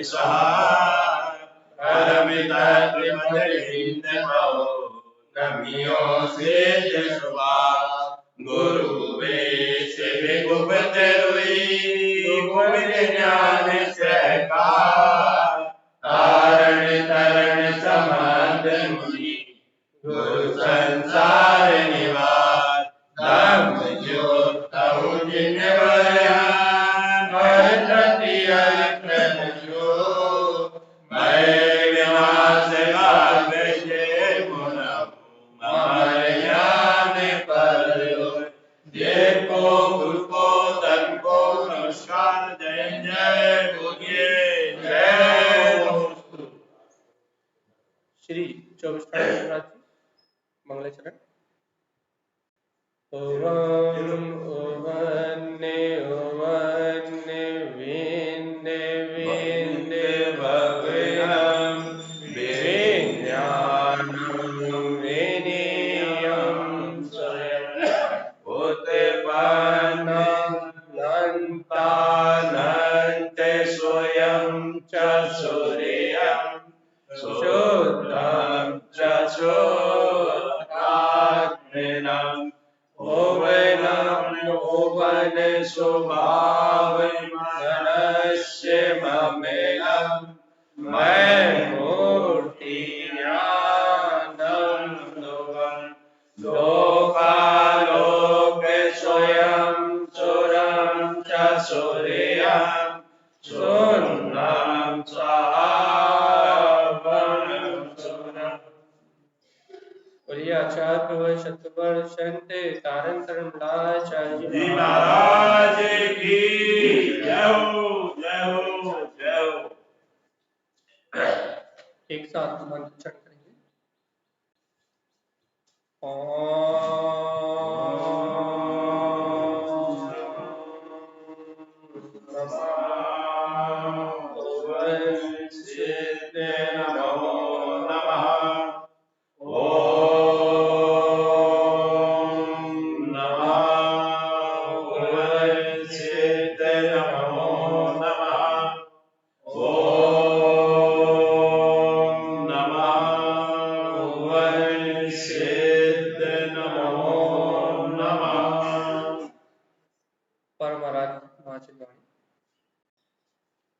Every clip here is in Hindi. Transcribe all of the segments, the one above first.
सहाय परमित त्रिमंड नमियो से जसवा गुरु वेश विगुप्त रुई गुप्त ज्ञान सहकार तारण तरण समर्थ मुनि गुरु संसार निवास धर्म ज्योत तहु जिन भरती जो मैं विनाश भाग्य गुण ज्ञान पर ये को गुरु को धर्म को नमस्कार जय जय बोलिए जय दोस्तों। श्री 24 मंगलाचरण। ओम ओवन्ने ओवन्ने विन्ने विन्ने भवेयं विज्ञानं विनीयं स्वयं उत्पन्नं नन्तानन्ते स्वयं च सूर्यं शुद्धं च शुद्धात्मनं ओवन स्वभाव मनस्य ममेलं मैं मूर्ति ज्ञानं लोकालोक स्वयं सुरं च सूर्यं सुन्नं आचार्य शतवर्षन्ते तारंतरं लाचार्य जी महाराज की जय हो जय हो जय हो। एक साथ मंत्र उच्चारण करेंगे।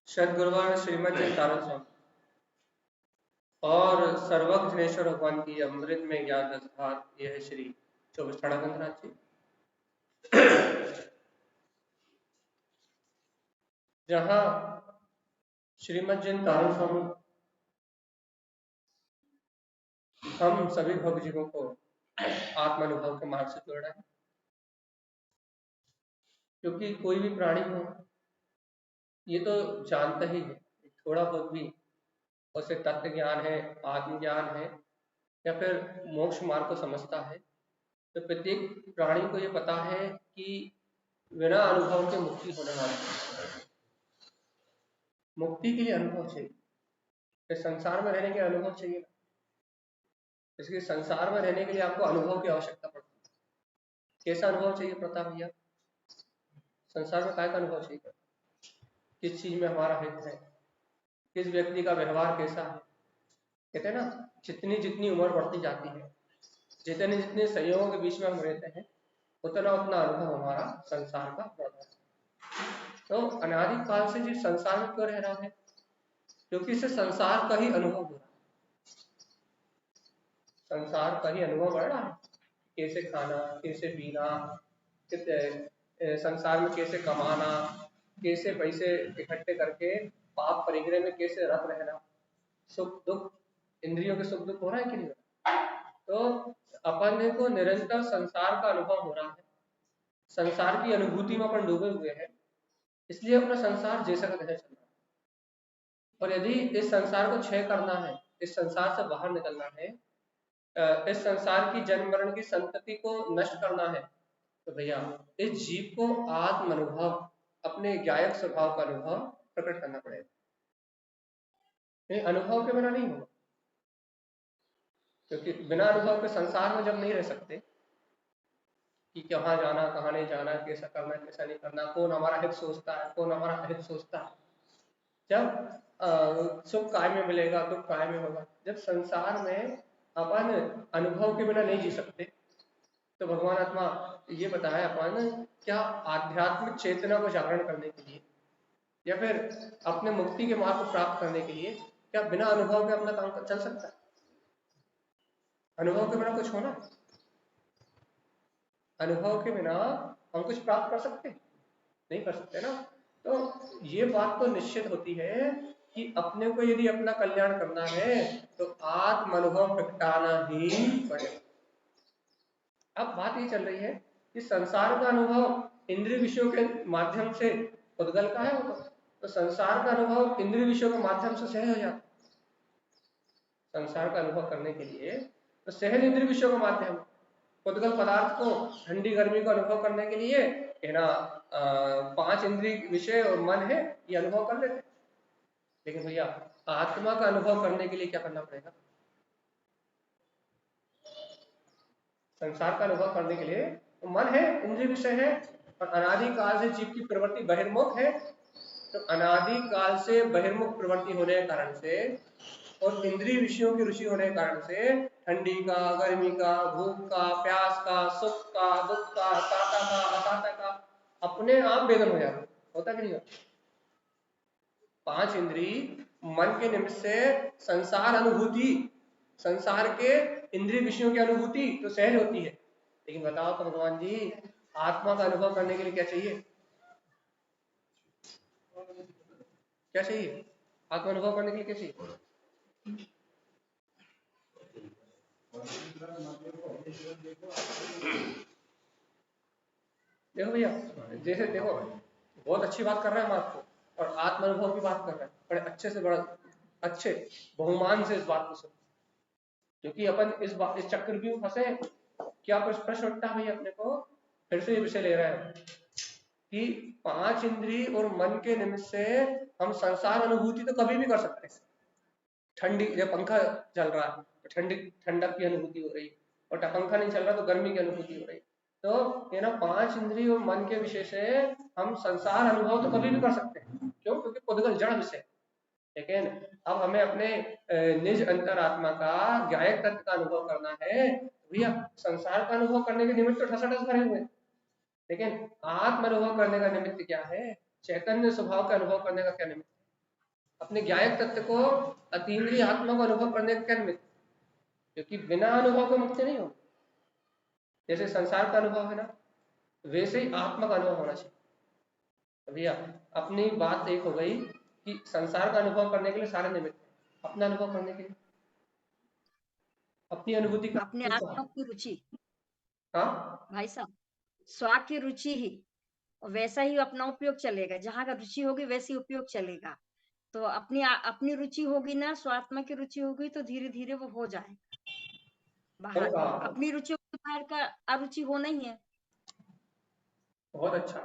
सदगुरुवार श्रीमद तारण स्वामी और सर्वज्ञ जनेश्वर भगवान की अमृत में ज्ञान रसधार यह है श्री 24 गंधराज जी। जहाँ श्रीमद जैन तारण स्वामी हम सभी भक्त जीवों को आत्मानुभव के मार्ग से जोड़ रहे हैं, क्योंकि कोई भी प्राणी हो ये तो जानता ही है, थोड़ा बहुत भी उसे तत्व ज्ञान है, आत्मज्ञान है या फिर मोक्ष मार्ग को समझता है, तो प्रत्येक प्राणी को ये पता है कि बिना अनुभव के मुक्ति होने वाली है। मुक्ति के लिए अनुभव चाहिए, इस संसार में रहने के अनुभव चाहिए, इसलिए संसार में रहने के लिए आपको अनुभव की आवश्यकता पड़ती है। कैसा अनुभव चाहिए प्रताप भैया? संसार में काय का अनुभव चाहिए? किस चीज में हमारा हित है, किस व्यक्ति का व्यवहार कैसा है। कहते हैं ना, जितनी जितनी उम्र बढ़ती जाती है, जितने जितने संयोगों के बीच में हम रहते हैं, उतना उतना अनुभव हमारा संसार का बढ़ता है। तो अनादि काल से जिस संसार में क्यों रह रहा है? क्योंकि इसे संसार का ही अनुभव हो रहा है, संसार का ही अनुभव बढ़ रहा है। कैसे खाना, कैसे पीना, संसार में कैसे कमाना, कैसे पैसे इकट्ठे करके पाप परिग्रह में कैसे रत रहना, सुख दुख, इंद्रियों के सुख दुख हो रहा है कि नहीं हो रहा? तो अपन को निरंतर संसार का अनुभव हो रहा है, संसार की अनुभूति में अपन डूबे हुए हैं, इसलिए अपना संसार जैसा का तैसा चल रहा है। और यदि इस संसार को क्षय करना है, इस संसार से बाहर निकलना है, इस संसार की जन्म मरण की संतति को नष्ट करना है, तो भैया इस जीव को आत्म अनुभव, अपने गायक स्वभाव का अनुभव प्रकट करना पड़ेगा। अनुभव के बिना नहीं होगा, क्योंकि बिना अनुभव के संसार में जब नहीं रह सकते कि कहाँ जाना कहाँ नहीं जाना, कैसा करना कैसा नहीं करना, कौन हमारा हित सोचता है कौन हमारा अहित सोचता है, जब सुख काय में मिलेगा, दुख काय में होगा। जब संसार में अपन अनुभव के बिना नहीं जी सकते, तो भगवान आत्मा ये बताया अपन क्या आध्यात्मिक चेतना को जागरण करने के लिए या फिर अपने मुक्ति के मार्ग को प्राप्त करने के लिए क्या बिना अनुभव के अपना काम चल सकता है? अनुभव के बिना कुछ होना, अनुभव के बिना हम कुछ प्राप्त कर सकते नहीं कर सकते ना। तो ये बात तो निश्चित होती है कि अपने को यदि अपना कल्याण करना है तो आत्म अनुभव प्रगटाना ही पड़ेगा। अब बात ये चल रही है कि संसार का अनुभव इंद्रिय विषयों के माध्यम से उद्गल का है, वो तो संसार का अनुभव इंद्रिय विषयों के माध्यम से सहज हो जाता है। संसार का अनुभव करने के लिए तो सहज इंद्रिय विषयों का माध्यम, उद्गल पदार्थ को ठंडी गर्मी को अनुभव करने के लिए है ना 5 इंद्रिय विषय और मन है, ये अनुभव कर लेते। लेकिन भैया आत्मा का अनुभव करने के लिए क्या करना पड़ेगा? संसार का अनुभव करने के लिए तो मन है, इंद्रिय विषय है और अनादि काल से जीव की प्रवृत्ति बहिर्मुख है। तो अनादि काल से बहिर्मुख प्रवृत्ति होने के कारण से और इंद्रिय विषयों की रुचि होने के कारण से ठंडी का, गर्मी का, भूख का, प्यास का, सुख का, दुख का, ताता का, अताता का अपने आप वेदन हो जाता, होता कि नहीं होता? 5 इंद्रिय मन के निमित्त से संसार अनुभूति, संसार के इंद्रिय विषयों की अनुभूति तो सहज होती है। लेकिन बताओ तो भगवान जी आत्मा का अनुभव करने के लिए क्या चाहिए? क्या चाहिए? आत्मा अनुभव करने के लिए क्या चाहिए? देखो भैया, जैसे देखो बहुत अच्छी बात कर रहे हैं हम आपको और आत्म अनुभव की बात कर रहे हैं, बड़े अच्छे से बड़ा अच्छे बहुमान से इस बात को सुन, क्योंकि अपन इस चक्रव्यूह में फंसे। क्या प्रश्न उठता है भैया अपने को? फिर से ये विषय ले रहे हैं कि 5 इंद्रिय और मन के निमित्त से हम संसार अनुभूति तो कभी भी कर सकते हैं। ठंडी जब पंखा चल रहा है तो ठंडक की अनुभूति हो रही है और पंखा नहीं चल रहा तो गर्मी की अनुभूति हो रही है। तो ये ना 5 इंद्रिय और मन के विषय से हम संसार अनुभव तो कभी भी कर सकते हैं। क्यों? क्योंकि पुद्गल जड़ विषय। लेकिन अब हमें अपने निज अंतरात्मा का ज्ञायक तत्व का अनुभव करना है। भैया संसार का अनुभव करने के निमित्त तो ठसाठस भरे हुए, लेकिन आत्म अनुभव करने का निमित्त क्या है? चैतन्य स्वभाव का अनुभव करने का क्या निमित्त? अपने ज्ञायक तत्व को अतीन्द्रिय आत्मा को अनुभव करने का क्या निमित्त? क्योंकि बिना अनुभव के मुक्ति नहीं होगी। जैसे संसार का अनुभव है ना, वैसे ही आत्मा का अनुभव होना चाहिए। भैया अपनी बात एक हो गई कि संसार का अनुभव करने के लिए सारे निमित्त, अपना अनुभव करने के लिए अपनी अनुभूति का अपने आत्मा की रुचि। हाँ भाई साहब, स्वा की रुचि ही और वैसा ही अपना उपयोग चलेगा। जहां का रुचि होगी वैसी उपयोग चलेगा। तो अपनी रुचि होगी ना, स्वात्मा की रुचि होगी तो धीरे धीरे वो हो जाएगा बाहर। अपनी रुचि होगी, बाहर का अरुचि होना ही है। बहुत अच्छा।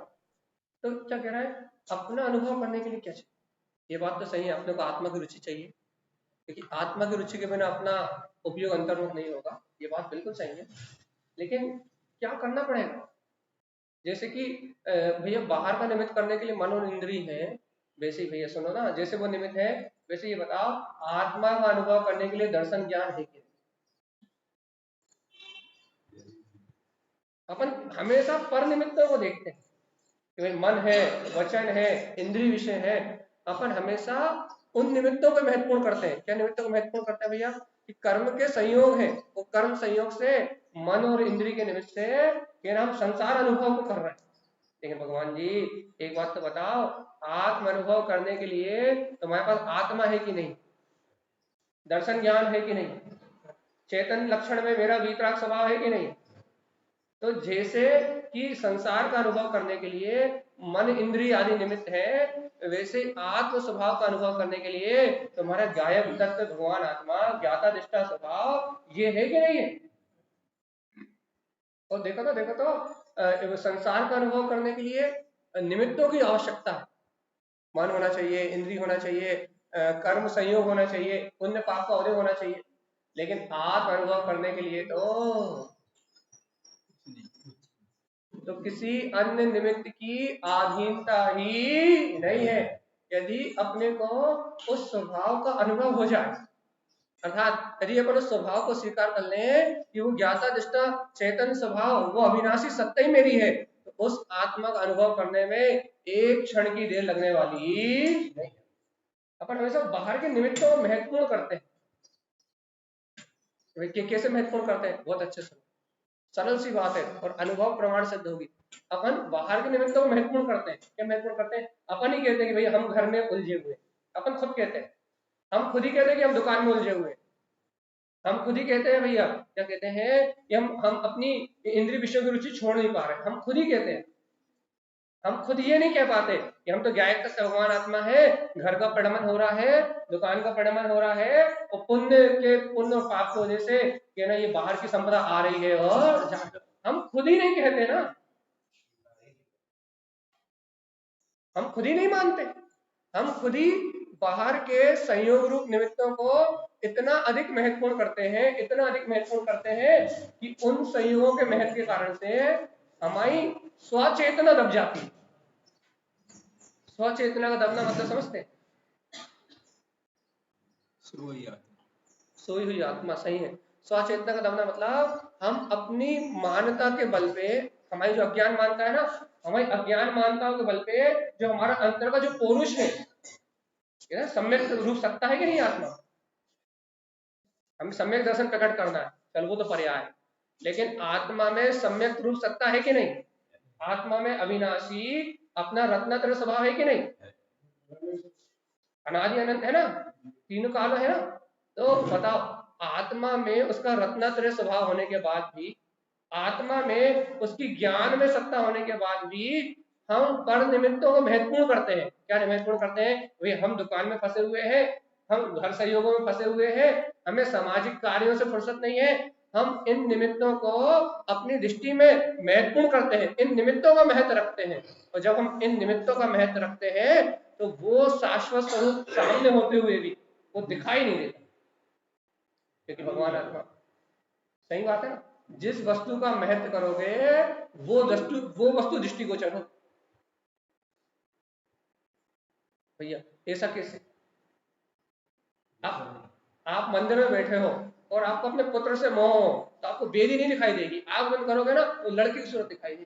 तो क्या कह रहा है? अपना अनुभव करने के लिए क्या चाहिए? ये बात तो सही है, अपने को आत्मा की रुचि चाहिए, क्योंकि आत्मा की रुचि के बिना अपना उपयोग अंतर्मुख नहीं होगा। ये बात बिल्कुल सही है, लेकिन क्या करना पड़ेगा? जैसे कि भैया बाहर का निमित्त करने के लिए मन और इंद्रिय है, वैसे ही भैया सुनो ना, जैसे वो निमित्त है वैसे ये बताओ आत्मा का अनुभव करने के लिए दर्शन ज्ञान है कि? अपन हमेशा पर निमित्तों को देखते हैं कि भाई मन है, वचन है, इंद्रिय विषय है। अपन हमेशा उन निमित्तों को महत्वपूर्ण करते हैं। क्या निमित्तों को महत्वपूर्ण करते हैं भैया? कि कर्म के संयोग है, वो कर्म संयोग से मन और इंद्रिय के निमित्त से हम संसार अनुभव को कर रहे हैं। लेकिन भगवान जी एक बात तो बताओ, आत्म अनुभव करने के लिए तुम्हारे पास आत्मा है कि नहीं? दर्शन ज्ञान है कि नहीं? चेतन लक्षण में मेरा वीतराग स्वभाव है कि नहीं? तो जैसे कि संसार का अनुभव करने के लिए मन इंद्रिय आदि निमित्त है, वैसे आत्म स्वभाव का अनुभव करने के लिए तुम्हारा गायब तत्व भगवान आत्मा ज्ञाता दिष्टा स्वभाव ये है कि नहीं है? और देखो तो संसार का अनुभव करने के लिए निमित्तों की आवश्यकता है। मन होना चाहिए, इंद्रिय होना चाहिए, कर्म संयोग होना चाहिए, पुण्य पाप का उदय होना चाहिए। लेकिन आत्म अनुभव करने के लिए तो किसी अन्य निमित्त की अधीनता ही नहीं है। यदि अपने को उस स्वभाव का अनुभव हो जाए, अर्थात यदि अपन उस स्वभाव को स्वीकार कर लें कि वो ज्ञाता दृष्टा चेतन स्वभाव, वो अविनाशी सत्ता ही मेरी है, तो उस आत्मा का अनुभव करने में एक क्षण की देर लगने वाली नहीं। अपन हमेशा बाहर के निमित्तों को महत्वपूर्ण करते हैं। कैसे महत्वपूर्ण करते हैं? बहुत अच्छे से, सरल सी बात है और अनुभव प्रमाण सिद्ध होगी। अपन बाहर के निमित्तों को महत्वपूर्ण करते हैं। क्या महत्वपूर्ण करते हैं? अपन ही कहते हैं कि भाई हम घर में उलझे हुए, अपन खुद कहते हैं। हम खुद ही कहते हैं कि हम दुकान में उलझे हुए। हम खुद ही कहते हैं भैया, क्या कहते हैं कि हम अपनी इंद्रिय विषयों की रुचि छोड़ नहीं पा रहे। हम खुद ही कहते हैं। हम खुद ये नहीं कह पाते कि हम तो ज्ञायक से भगवान आत्मा है, घर का परिणमन हो रहा है, दुकान का परिणमन हो रहा है, और पुण्य और पाप की वजह से कि ना ये बाहर की संपदा आ रही है, और हम खुद ही नहीं कहते ना, हम खुद ही नहीं मानते। हम खुद ही बाहर के संयोग रूप निमित्तों को इतना अधिक महत्वपूर्ण करते हैं, इतना अधिक महत्वपूर्ण करते हैं कि उन संयोगों के महत्व के कारण से हमारी स्वचेतना दब जाती है। स्वचेतना का दबना मतलब समझते हैं? सोई हुई आत्मा, सही है। स्वचेतना का दबना मतलब हम अपनी मान्यता के बल पे, हमारी जो अज्ञान मानता है ना, हमारी अज्ञान मान्यताओं के बल पे जो हमारा अंतर का जो पौरुष है, सम्यक रूप सकता है कि नहीं आत्मा, हमें सम्यक दर्शन प्रकट करना है, चल वो तो पर्याय है, लेकिन आत्मा में सम्यक रूप सकता है कि नहीं? आत्मा में अविनाशी अपना रत्नत्रय स्वभाव है कि नहीं? अनादि अनंत है ना, तीनों काल है ना। तो बताओ, आत्मा में उसका रत्नत्रय स्वभाव होने के बाद भी, आत्मा में उसकी ज्ञान में सत्ता होने के बाद भी हम पर निमित्तों को महत्वपूर्ण करते हैं। क्या महत्वपूर्ण करते हैं? भाई हम दुकान में फंसे हुए हैं, हम घर सहयोगों में फंसे हुए हैं, हमें सामाजिक कार्यों से फुर्सत नहीं है, हम इन निमित्तों को अपनी दृष्टि में महत्वपूर्ण करते हैं, इन निमित्तों का महत्व रखते हैं। और जब हम इन निमित्तों का महत्व रखते हैं तो वो शाश्वत स्वरूप सामने होते हुए भी वो दिखाई नहीं देता, क्योंकि भगवान आत्मा। सही बात है ना? जिस वस्तु का महत्व करोगे वो वस्तु दृष्टिगोचर हो। भैया ऐसा कैसे? आप मंदिर में बैठे हो और आपको अपने पुत्र से मोह हो, तो आपको बेदी नहीं दिखाई देगी। आग बंद करोगे ना तो लड़की की सूरत दिखाई देगी।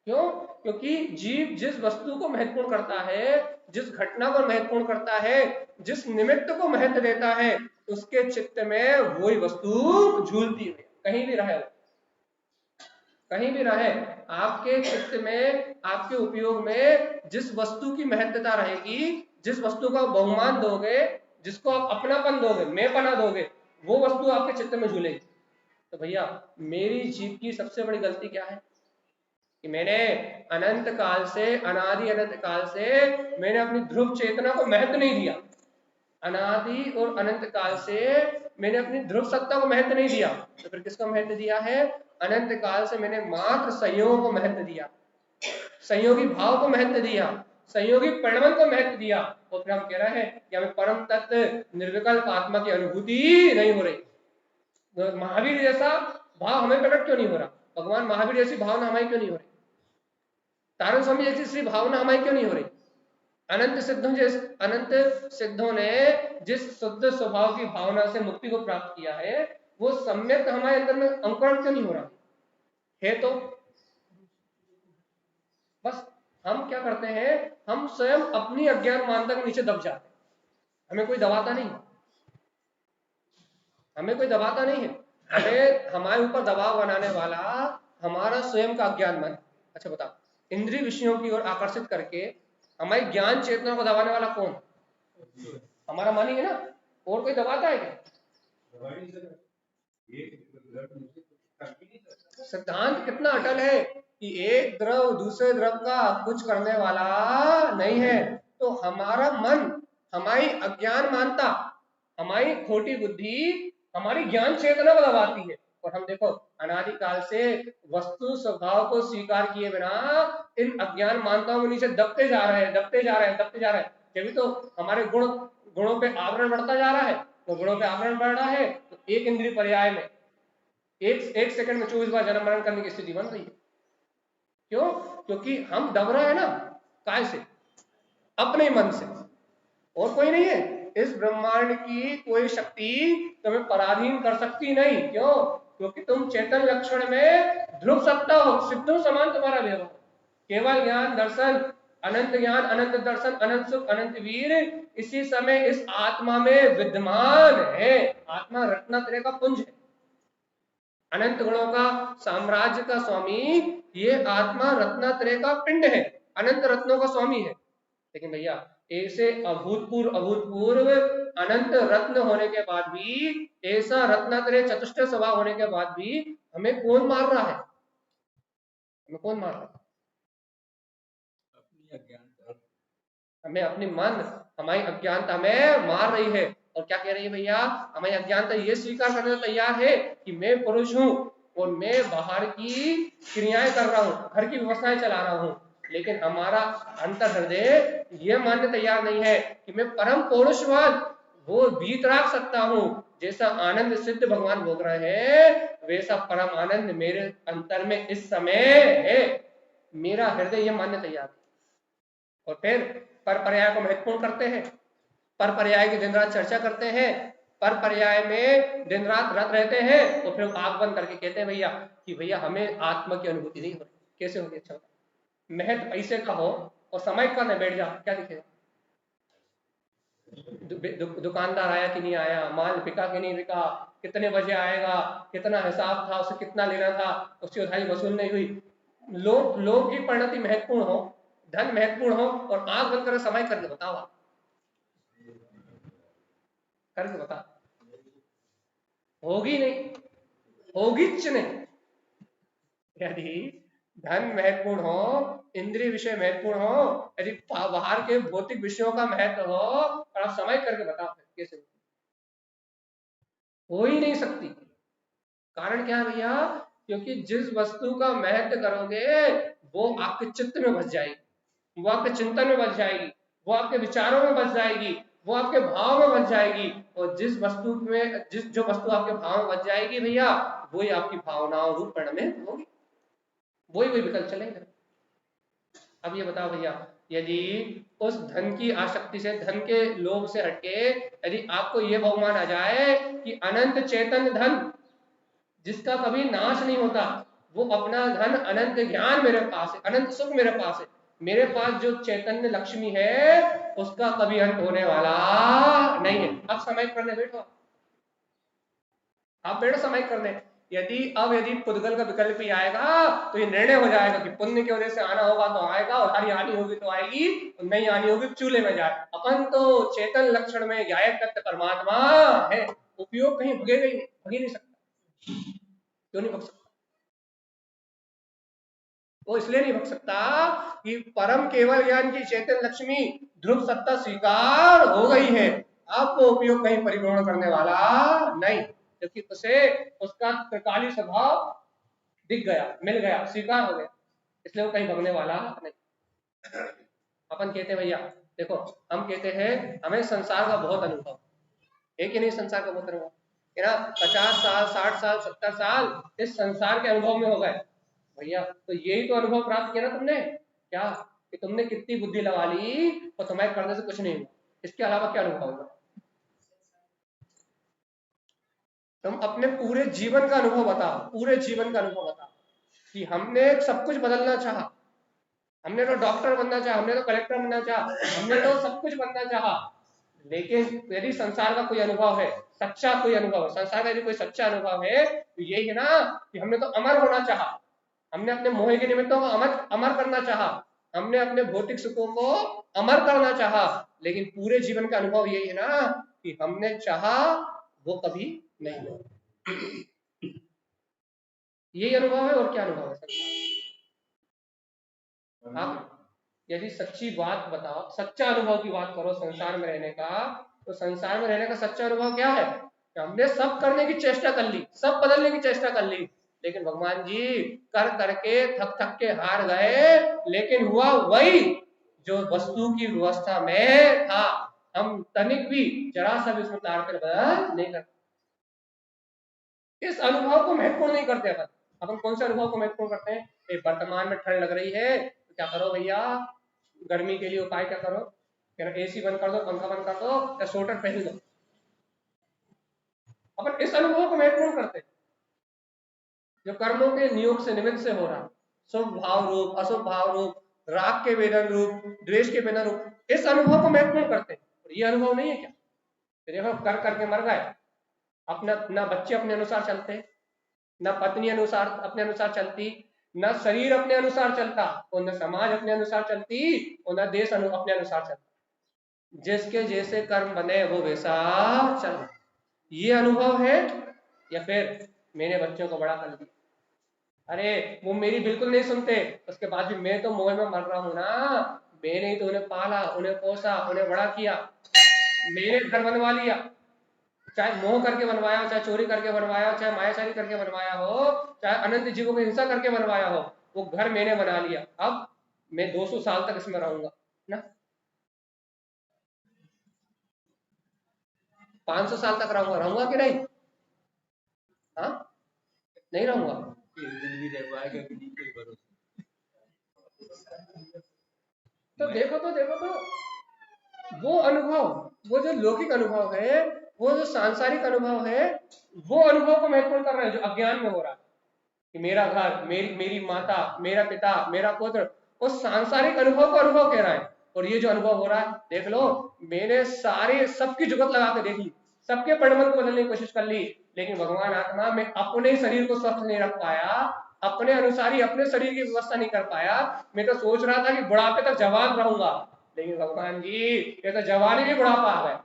क्यों? क्योंकि जीव जिस वस्तु को महत्वपूर्ण करता है, जिस घटना को महत्वपूर्ण करता है, जिस निमित्त को महत्व देता है, उसके चित्त में वही वस्तु झूलती है, कहीं भी रहे, कहीं भी रहे। आपके चित्त में, आपके उपयोग में जिस वस्तु की महत्वता रहेगी, जिस वस्तु का बहुमान दोगे, जिसको आप अपनापन दोगे, मैंपना दोगे, वो वस्तु आपके चित्त में झूलेगी। तो भैया मेरी जीव की सबसे बड़ी गलती क्या है कि मैंने अनंत काल से, अनादि अनंत काल से मैंने अपनी ध्रुव चेतना को महत्व नहीं दिया। अनादि और अनंत काल से मैंने अपनी ध्रुव सत्ता को महत्व नहीं दिया। तो फिर किसको महत्व दिया है? अनंत काल से मैंने मात्र संयोग को महत्व दिया, संयोगी भाव को महत्व दिया, संयोगी परिणमन को महत्व दिया। और फिर हम कह रहे हैं कि हमें परम तत्व निर्विकल्प आत्मा की अनुभूति नहीं हो रही। महावीर जैसा भाव हमें प्रकट क्यों नहीं हो रहा? भगवान महावीर जैसी भावना हमारी क्यों नहीं हो रही? तारण स्वामी जैसी भावना हमारी क्यों नहीं हो रही? अनंत सिद्धों ने जिस शुद्ध स्वभाव की भावना से मुक्ति को प्राप्त किया है, वो सम्यक हमारे अंदर में अंकुरण क्यों नहीं हो रहा है? तो बस हम क्या करते हैं, हम स्वयं अपनी अज्ञान मानता के नीचे दब जाते हैं। हमें कोई दबाता नहीं, हमें कोई दबाता नहीं है। हमें हमारे ऊपर दबाव बनाने वाला हमारा स्वयं का अज्ञान मन। अच्छा बताओ, इंद्रिय विषयों की ओर आकर्षित करके हमारी ज्ञान चेतना को दबाने वाला कौन? हमारा मन ही है ना, और कोई दबाता है क्या? सिद्धांत कितना अटल है कि एक द्रव दूसरे द्रव का कुछ करने वाला नहीं है। तो हमारा मन, हमारी अज्ञान मानता, हमारी खोटी बुद्धि हमारी ज्ञान चेतना को दबाती है। और हम देखो अनादिकाल से वस्तु स्वभाव को स्वीकार किए बिना इन अज्ञान मानताओं के नीचे दबते जा रहे हैं, दबते जा रहे हैं, दबते जा रहे हैं। जब तो हमारे गुणों पे आवरण बढ़ता जा रहा है। तो गुणों पे आवरण बढ़ रहा है तो एक इंद्रिय पर्याय में एक सेकंड में 24 बार जन्म मरण करने की स्थिति बन रही है। क्यों? क्योंकि हम दब रहे हैं ना, काय से? अपने मन से, और कोई नहीं है। इस ब्रह्मांड की कोई शक्ति तुम्हें पराधीन कर सकती नहीं। क्यों? क्योंकि तुम चेतन लक्षण में ध्रुव सत्ता हो, सिद्धों समान तुम्हारा व्यवहार, केवल ज्ञान दर्शन, अनंत ज्ञान, अनंत दर्शन, अनंत सुख, अनंत वीर इसी समय इस आत्मा में विद्यमान है। आत्मा रत्नत्रय का पुंज है, अनंत गुणों का साम्राज्य का स्वामी ये आत्मा रत्नत्रय का पिंड है, अनंत रत्नों का स्वामी है। लेकिन भैया ऐसे अभूतपूर्व अनंत रत्न होने के बाद भी, ऐसा रत्नात्रय चतुष्ट स्वभाव होने के बाद भी हमें कौन मार रहा है? हमें कौन मार रहा है? अपनी अज्ञानता, हमें अपनी मन, हमारी अज्ञानता में मार रही है। और क्या कह रही है भैया? हमारी अज्ञानता ये स्वीकार करने को तैयार है कि मैं पुरुष हूं और मैं बाहर की क्रियाएं कर रहा हूं, घर की व्यवस्थाएं चला रहा हूं, लेकिन हमारा अंतर हृदय ये मानने तैयार नहीं है कि मैं परम पौरुषवान वो वीतराग सकता हूं। जैसा आनंद सिद्ध भगवान भोग रहे हैं वैसा परम आनंद मेरे अंतर में इस समय है। मेरा हृदय ये मानने तैयार है। और फिर पर पर्याय को महत्वपूर्ण करते हैं, पर पर्याय की दिन रात चर्चा करते हैं, पर पर्याय में दिन रात रत रहते हैं, और फिर आंख बंद करके कहते हैं भैया कि भैया हमें आत्मा की अनुभूति नहीं हो रही। कैसे होगी? अच्छा होगा महत्व पैसे का हो और समय का न बैठ जा, क्या दिखेगा? दुकानदार आया कि नहीं आया, माल बिका कि नहीं बिका, कितने बजे आएगा, कितना हिसाब था, उसे कितना लेना था, उसकी उधारी वसूल नहीं हुई। लोग की परिणति महत्वपूर्ण हो, धन महत्वपूर्ण हो, और आंख बंद कर समय करके बताओ, करके बता। होगी नहीं, होगी नहीं। यदि धन महत्वपूर्ण हो, इंद्रिय विषय महत्वपूर्ण हो, यदि बाहर के भौतिक विषयों का महत्व हो, और आप समय करके बताओ कैसे? हो ही नहीं सकती। कारण क्या है भैया? क्योंकि जिस वस्तु का महत्व करोगे वो आपके चित्त में बस जाएगी, वो आपके चिंतन में बस जाएगी, वो आपके विचारों में बस जाएगी, वो आपके भाव में बस जाएगी। और जिस वस्तु में जो वस्तु आपके भाव में बस जाएगी भैया, वही आपकी भावनाओं रूप परिणमित होगी, वही विकल्प चलेगा। अब ये बताओ भैया, यदि उस धन की आसक्ति से, धन के लोभ से हटके यदि आपको ये बहुमान आ जाए कि अनंत चेतन धन जिसका कभी नाश नहीं होता, वो अपना धन अनंत ज्ञान मेरे पास है, अनंत सुख मेरे पास है, मेरे पास जो चैतन्य लक्ष्मी है उसका कभी अंत होने वाला नहीं है। अब समय करने बैठो, आप बैठो समय करने। यदि पुद्गल का विकल्प ही आएगा तो ये निर्णय हो जाएगा कि पुण्य की वजह से आना होगा तो आएगा, और हरी आनी होगी तो आएगी, और नहीं आनी होगी चूल्हे में जाए। अपन तो चेतन लक्षण में गायक तत्व परमात्मा है, उपयोग कहीं भगेगा ही नहीं, भगे नहीं सकता। क्यों नहीं भग सकता? वो इसलिए नहीं भग सकता कि परम केवल ज्ञान की चेतन लक्ष्मी ध्रुव सत्ता स्वीकार हो गई है। अब वो उपयोग कहीं परिपूर्ण करने वाला नहीं, क्योंकि उसे उसका त्रिकाली स्वभाव दिख गया, मिल गया, स्वीकार हो गया, इसलिए वो कहीं भगने वाला नहीं। अपन कहते हैं भैया देखो, हम कहते हैं हमें संसार का बहुत अनुभव है कि नहीं? संसार का बहुत अनुभव है ना, 50 साल 60 साल 70 साल इस संसार के अनुभव में हो गए भैया। तो यही तो अनुभव प्राप्त किया ना तुमने, क्या कि तुमने कितनी बुद्धि लगा ली और तुम्हारे करने से कुछ नहीं हुआ। इसके अलावा क्या अनुभव होगा? तुम अपने पूरे जीवन का अनुभव बताओ, पूरे जीवन का अनुभव बताओ कि हमने सब कुछ बदलना चाहा, हमने तो डॉक्टर बनना चाहा, हमने तो कलेक्टर बनना चाहा, हमने तो सब कुछ बनना चाहा, लेकिन यदि संसार का कोई अनुभव है, सच्चा कोई अनुभव है, संसार का यदि कोई सच्चा अनुभव है तो यही है ना कि हमने तो अमर होना चाहा, हमने अपने मोह के निमित्तों को अमर करना चाहा, हमने अपने भौतिक सुखों को अमर करना चाहा, लेकिन पूरे जीवन का अनुभव यही है ना कि हमने चाहा वो कभी नहीं हुआ। यही अनुभव है, और क्या अनुभव है संसार? आप यदि सच्ची बात बताओ, सच्चा अनुभव की बात करो संसार में रहने का, तो संसार में रहने का सच्चा अनुभव क्या है? हमने सब करने की चेष्टा कर ली, सब बदलने की चेष्टा कर ली, लेकिन भगवान जी कर करके थक थक के हार गए, लेकिन हुआ वही जो वस्तु की व्यवस्था में था। हम तनिक भी जरा सा भी उसमें तारतम्य बदल नहीं करते, इस अनुभव को महत्वपूर्ण नहीं करते। अपन कौन से अनुभव को महत्वपूर्ण करते हैं? वर्तमान में ठंड लग रही है तो क्या करो भैया, गर्मी के लिए उपाय क्या करो, एसी बंद कर दो, पंखा बंद कर दो या स्वेटर पहन लो। अपन इस अनुभव को महत्वपूर्ण करते हैं जो कर्मों के नियोग से निमित्त से हो रहा, शुभ भाव रूप, अशुभ भाव रूप, राग के वेदन रूप, द्वेष के वेदन रूप, इस अनुभव को महत्वपूर्ण करते हैं। और ये अनुभव नहीं है क्या, देखो कर करके मर गए, अपना ना बच्चे अपने अनुसार चलते, ना पत्नी अनुसार अपने अनुसार चलती, ना शरीर अपने अनुसार चलता, और न समाज अपने अनुसार चलती, और न देश अपने अनुसार चलता। जिसके जैसे कर्म बने वो वैसा चल। ये अनुभव है। या फिर मैंने बच्चों को बड़ा कर दिया, अरे वो मेरी बिल्कुल नहीं सुनते, उसके बाद भी मैं तो मोह में मर रहा हूं ना, मैंने ही तो उन्हें पाला, उन्हें पोसा, उन्हें बड़ा किया, मैंने घर बनवा लिया, चाहे मोह करके बनवाया हो, चाहे चोरी करके बनवाया हो, चाहे मायाचारी करके बनवाया हो, चाहे अनंत जीवों की हिंसा करके बनवाया हो, वो घर मैंने बना लिया, अब मैं 200 साल तक इसमें रहूंगा ना, 500 साल तक रहूंगा, रहूंगा कि नहीं? हाँ, नहीं रहूंगा। जिंदगी रह पाएगा कि नहीं कोई भरोसा। तो देखो तो वो अनुभव, वो जो लौकिक अनुभव है, वो जो सांसारिक अनुभव है, वो अनुभव को महत्वपूर्ण कर रहे हैं जो अज्ञान में हो रहा है कि मेरा घर, मेरी माता, मेरा पिता, मेरा पुत्र, उस सांसारिक अनुभव को अनुभव कह रहा है। और ये जो अनुभव हो रहा है, देख लो, मैंने सारे सबकी जुगत लगा के देख ली, सबके परिणमन को बदलने की कोशिश कर ली, लेकिन भगवान आत्मा में अपने शरीर को स्वस्थ नहीं रख पाया, अपने अनुसार ही अपने शरीर की व्यवस्था नहीं कर पाया। मैं तो सोच रहा था कि बुढ़ापे तक जवान रहूंगा, लेकिन भगवान जी ये तो जवानी भी बुढ़ापा आ गया।